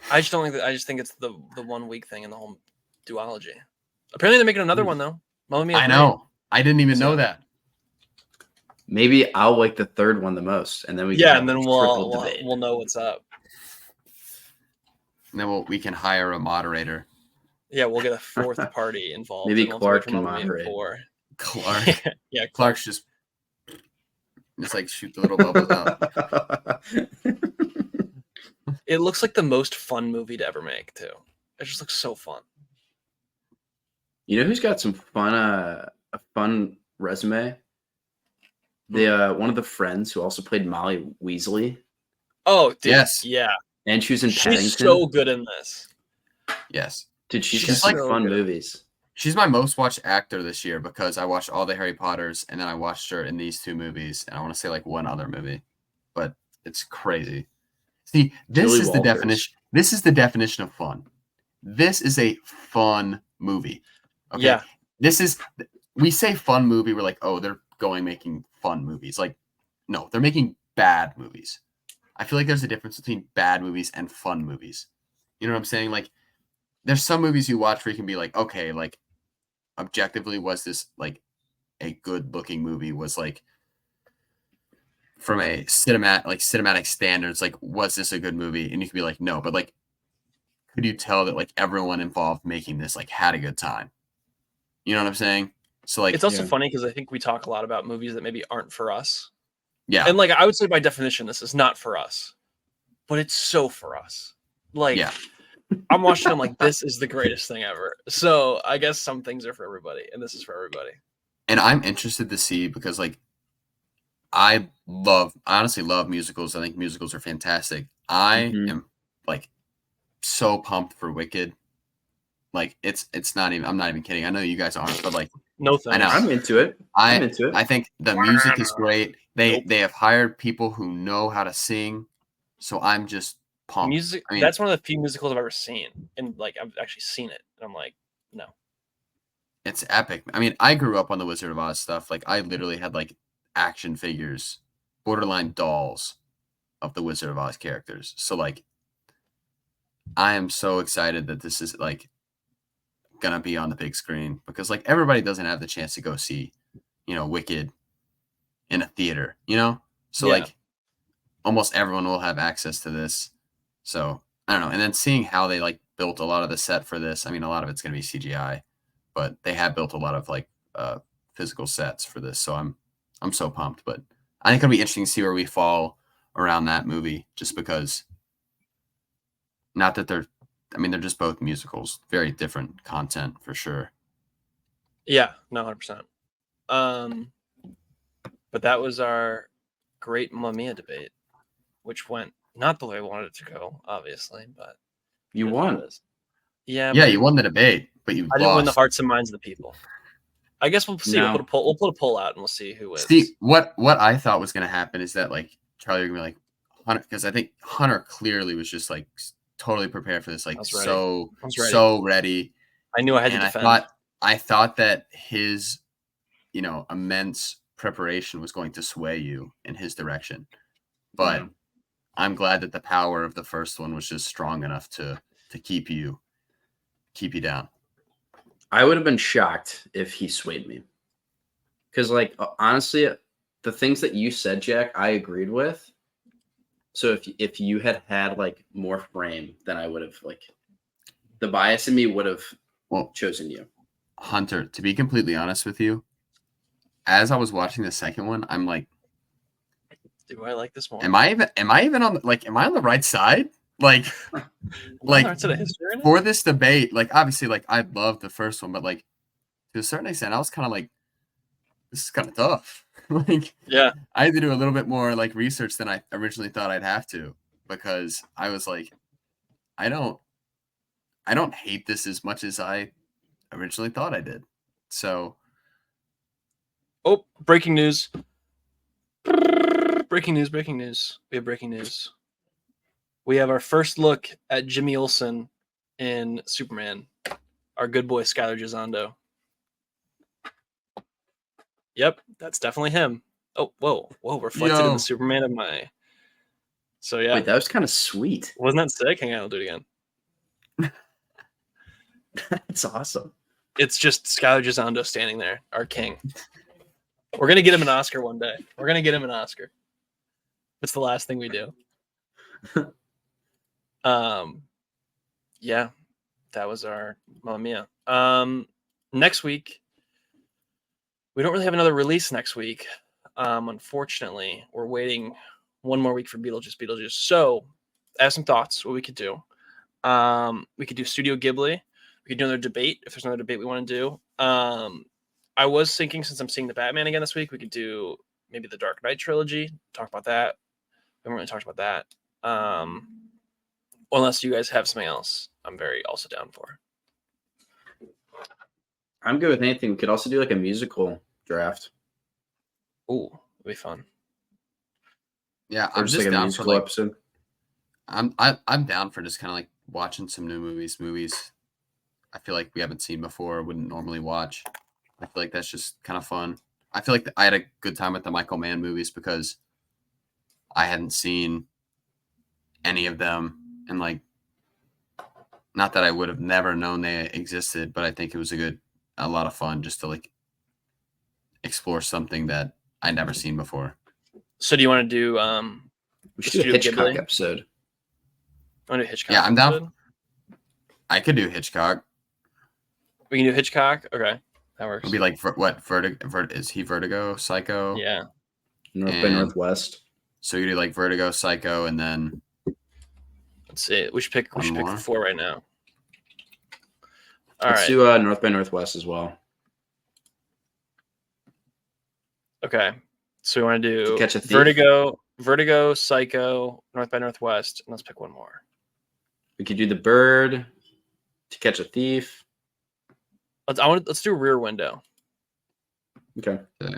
I just don't like that. I just think it's the 1 week thing in the whole duology. Apparently they're making another one though. I know. I didn't even know that. Maybe I'll like the third one the most, and then we and then we'll know what's up. And then we can hire a moderator. Yeah, we'll get a fourth party involved. Maybe Clark can moderate. Clark. Yeah, Clark's just like shoot the little bubbles out. It looks like the most fun movie to ever make too. It just looks so fun. You know who's got some fun a fun resume? The one of the friends who also played Molly Weasley. Oh, dude, yes, yeah. And she was in Paddington. She's so good in this. Yes, dude, she's got like fun movies. She's my most watched actor this year because I watched all the Harry Potters, and then I watched her in these 2 movies, and I want to say like one other movie, but it's crazy. See, this Julie is Walters. the definition. This is the definition of fun. This is a fun movie. Okay? Yeah. We say fun movie, we're like, oh, they're making fun movies. Like, no, they're making bad movies. I feel like there's a difference between bad movies and fun movies. You know what I'm saying? Like, there's some movies you watch where you can be like, okay, like, objectively, was this like a good looking movie? Was like, from a cinematic standards, like, was this a good movie? And you could be like, no, but like, could you tell that like everyone involved making this like had a good time? You know what I'm saying? So like, it's also funny because I think we talk a lot about movies that maybe aren't for us. Yeah. And like, I would say by definition, this is not for us, but it's so for us. Like, I'm watching them like, this is the greatest thing ever. So I guess some things are for everybody, and this is for everybody. And I'm interested to see, because like, I honestly love musicals. I think musicals are fantastic. I am like so pumped for Wicked. Like, it's not even, I'm not even kidding. I know you guys aren't, but like, no thanks. I know. I'm into it. I think the music is great. They have hired people who know how to sing, so I'm just pumped. Music. I mean, that's one of the few musicals I've ever seen, and like, I've actually seen it, and I'm like, no. It's epic. I mean, I grew up on the Wizard of Oz stuff. Like, I literally had like action figures, borderline dolls of the Wizard of Oz characters. So like, I am so excited that this is like gonna be on the big screen, because like everybody doesn't have the chance to go see, you know, Wicked in a theater, you know? So like almost everyone will have access to this. So I don't know. And then seeing how they like built a lot of the set for this. I mean, a lot of it's gonna be CGI, but they have built a lot of like physical sets for this. So I'm so pumped. But I think it'll be interesting to see where we fall around that movie, just because Not that they're just both musicals, very different content for sure. Yeah, no, 100%. But that was our great Mamma Mia debate, which went not the way I wanted it to go, obviously, but you won. Yeah, you won the debate, but you I didn't win the hearts and minds of the people. I guess we'll see. No. We'll put a poll out and we'll see who wins. See, what I thought was going to happen is that like Charlie would be like Hunter, because I think Hunter clearly was just like totally prepared for this, like so ready. I knew I had to defend. I thought that his, immense preparation was going to sway you in his direction, but I'm glad that the power of the first one was just strong enough to keep you down. I would have been shocked if he swayed me. Because, like, honestly, the things that you said, Jack, I agreed with. So if you had like more frame, then I would have, like, the bias in me would have chosen you. Hunter, to be completely honest with you, as I was watching the second one, I'm like, do I like this more? Am I even on the right side? Like for this debate, like obviously, like I loved the first one, but like to a certain extent, I was kind of like, this is kind of tough. Like, yeah, I had to do a little bit more like research than I originally thought I'd have to, because I was like, I don't hate this as much as I originally thought I did. So, breaking news. Breaking news. We have breaking news. We have our first look at Jimmy Olsen in Superman. Our good boy Skylar Gisondo. Yep, that's definitely him. Oh, whoa, reflected in the Superman of my. So yeah. Wait, that was kind of sweet. Wasn't that sick? Hang on, I'll do it again. That's awesome. It's just Skylar Gisondo standing there, our king. We're gonna get him an Oscar one day. It's the last thing we do. Yeah, that was our Mamma Mia. Next week, we don't really have another release next week. Unfortunately, we're waiting one more week for Beetlejuice. So I have some thoughts what we could do. We could do Studio Ghibli. We could do another debate if there's another debate we want to do. I was thinking, since I'm seeing the Batman again this week, we could do maybe the Dark Knight trilogy. Talk about that. We haven't really talked about that. Unless you guys have something else, I'm very also down for. I'm good with anything. We could also do like a musical draft. Ooh, it'd be fun. Yeah, I'm just like down for like episode. I'm down for just kind of like watching some new movies. I feel like we haven't seen before, wouldn't normally watch. I feel like that's just kind of fun. I feel like I had a good time with the Michael Mann movies because I hadn't seen any of them, and like, not that I would have never known they existed, but I think it was a lot of fun just to like explore something that I'd never seen before. So do you want to do we should do a Hitchcock Ghibli episode? I want to do Hitchcock. Yeah, I'm down. I could do Hitchcock. We can do Hitchcock. Okay, that works. It'll be like what Vertigo? Is he Vertigo? Psycho? Yeah. North by Northwest. So you do like Vertigo, Psycho, and then let's see. We should pick 4 right now. Let's do North by Northwest as well. Okay, so we want to do Catch a Thief. Vertigo, Psycho, North by Northwest, and let's pick one more. We could do The Bird, To Catch a Thief. Let's do Rear Window. Okay. All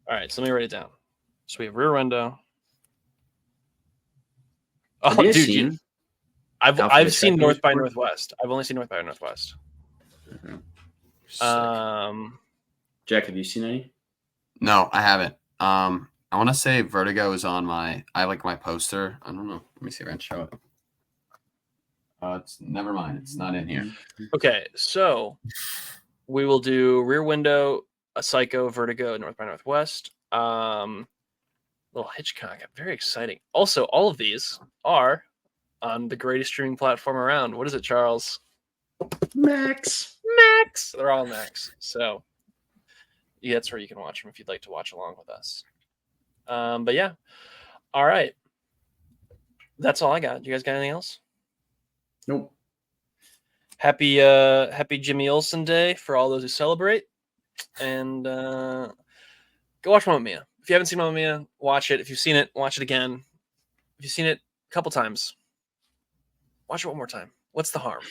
right, so let me write it down. So we have Rear Window. Oh, dude, I've seen North by Northwest. I've only seen North by Northwest. Okay. Jack, have you seen any? No, I haven't. I want to say Vertigo is on my poster. I don't know. Let me see if I can show it. It's never mind. It's not in here. Okay, so we will do Rear Window, a Psycho, Vertigo, North by Northwest. Little Hitchcock. Very exciting. Also, all of these are on the greatest streaming platform around. What is it, Charles? Max. They're all Max. So yeah, that's where you can watch them if you'd like to watch along with us. But yeah. All right. That's all I got. You guys got anything else? Nope. Happy Jimmy Olsen Day for all those who celebrate. And go watch Mamma Mia. If you haven't seen Mamma Mia, watch it. If you've seen it, watch it again. If you've seen it a couple times, watch it one more time. What's the harm?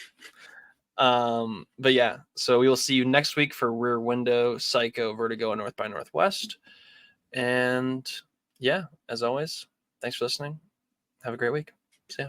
But yeah, so we will see you next week for Rear Window, Psycho, Vertigo, and North by Northwest. And yeah, as always, thanks for listening. Have a great week. See ya.